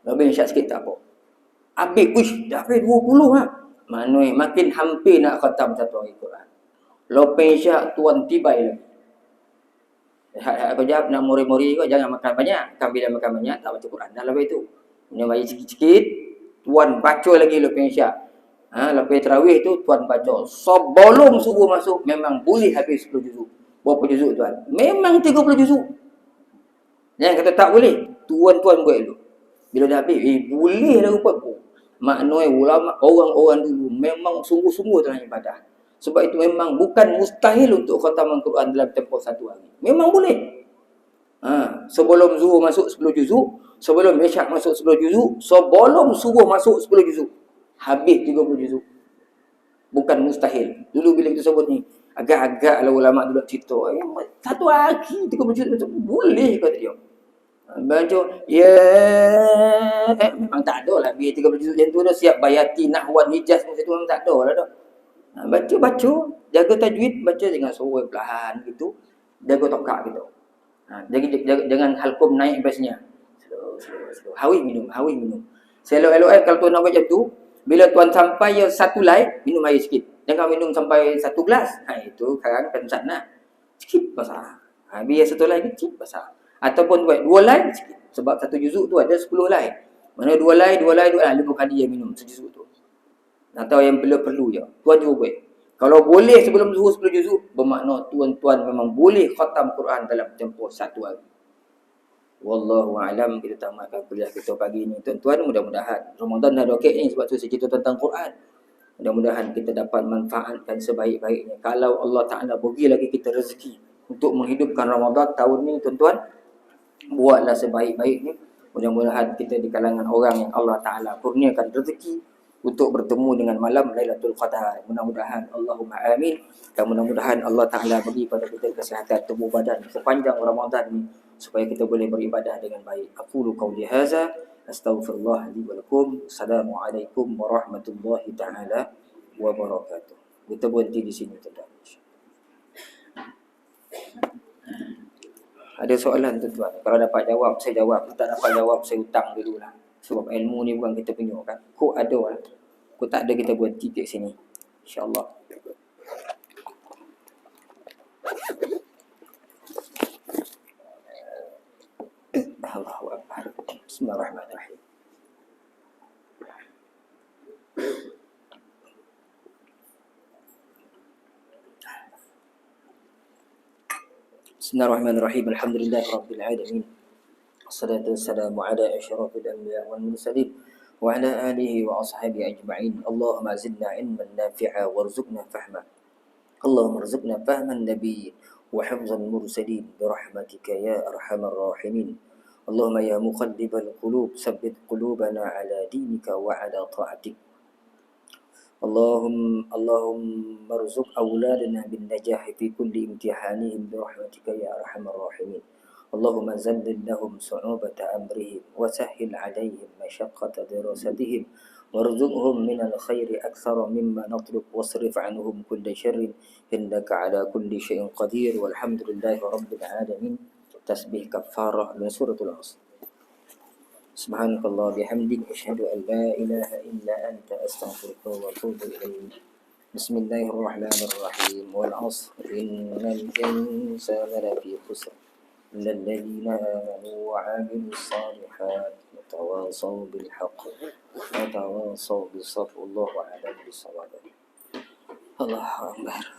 Lebih isyak sikit tak apa. Ambil dah habis 20 lah. Maknanya makin hampir nak khatam satu hari Quran. Lepas isyak tuan tibai lagi. Aku jawab nak muri-muri kau jangan makan banyak. Kan bila makan banyak tak baca Quran dah lepas itu. Punya bayi sikit-sikit, tuan baca lagi lepas Isyak. Lepas tarawih tu tuan baca. Sebelum subuh masuk memang boleh habis 10 juzuk. Berapa juzuk tuan? Memang 30 juzuk. Yang kata tak boleh, tuan-tuan buat dulu. Bila dah habis, boleh dah rupa pun. Maknanya ulama, orang-orang dulu memang sungguh-sungguh dalam ibadah. Sebab itu memang bukan mustahil untuk khataman Quran dalam tempoh satu hari. Memang boleh. Sebelum zuhur masuk 10 juzuk, sebelum isyak masuk 10 juzuk, sebelum subuh masuk 10 juzuk. Habis 30 juzuk. Bukan mustahil. Dulu bila kita sebut ni, agak-agak lah ulama dulu cerita. Satu hari 30 juzuk boleh kata dia. Baca memang tak ada lah biar 30 juzuk macam tu dah siap bayati nahwan hijaz macam tu memang tak ada lah dah. Baca jaga tajwid, baca dengan suara perlahan gitu, jaga tokak gitu. Jangan halqum naik bassnya. Slow. Hawi minum. Selok-elok kalau tuan nak buat macam tu, bila tuan sampai satu lai, minum air sikit. Jangan minum sampai satu gelas. Itu kadang pensan nak. Sikit basah. Biar satu lai sikit basah. Ataupun buat 2 lai sikit. Sebab satu juzuk tu ada 10 lai. Mana 2 lai, 5 kali yang minum sejuzuk tu. Atau yang perlu je. Tuan juga buat. Kalau boleh sebelum zuhur 10 juzuk, bermakna tuan-tuan memang boleh khatam Quran dalam tempoh satu hari. Wallahu a'lam. Kita tamatkan kuliah kita pagi ni tuan-tuan. Mudah-mudahan Ramadan dah okey ni sebab tu saya cerita tentang Quran. Mudah-mudahan kita dapat manfaatkan sebaik-baiknya. Kalau Allah Ta'ala bagi lagi kita rezeki untuk menghidupkan Ramadan tahun ni tuan-tuan, buatlah sebaik-baiknya. Mudah-mudahan kita di kalangan orang yang Allah Ta'ala kurniakan rezeki untuk bertemu dengan malam Lailatul Qadar. Mudah-mudahan, Allahumma amin. Dan mudah-mudahan Allah Ta'ala bagi pada kita kesihatan tubuh badan sepanjang Ramadan ni supaya kita boleh beribadah dengan baik. Aqulu qawli hadza, astaghfirullah li wa lakum. Assalamualaikum warahmatullahi taala wabarakatuh. Kita berhenti di sini tuan-tuan. Ada soalan tuan-tuan? Kalau dapat jawab, saya jawab. Kalau tak dapat jawab, saya hutang dululah. Sebab ilmu ni bukan kita punya kan. Kok ada lah. Kok tak ada, kita buat titik sini. InsyaAllah. Allahu Akbar. Bismillahirrahmanirrahim. Bismillahirrahmanirrahim. Alhamdulillahirabbil alamin. Wassalatu wassalamu ala asyrafil anbiya wal mursalin wa ala alihi wa ashabihi ajma'in. Allahumma zidna ilman nafi'a warzuqna fahma. Allahumma rzuqna fahman nabiyyin wa hifzal mursalin bi rahmatika ya arhamar rahimin. Allahumma ya muqallibal qulub tsabbit qulubana ala dinika wa ala ta'atik. اللهم ارزق أولادنا بالنجاح في كل امتحانهم برحمتك يا أرحم الراحمين. اللهم ذلل لهم صعوبة أمرهم وسهل عليهم مشقة دراستهم وارزقهم من الخير أكثر مما نطلب واصرف عنهم كل شر إنك على كل شيء قدير والحمد لله رب العالمين. تسبيح كفارة من سورة العصر. سبحانك الله بحمدك أشهد أن لا إله إلا أنت أستغفرك وأتوب إليك. بسم الله الرحمن الرحيم والعصر إن الإنسان لفي خسر إلا الذين آمنوا وعملوا الصالحات وتواصوا بالحق وتواصوا بالصبر. الله أعلم بالصواب. الله أكبر.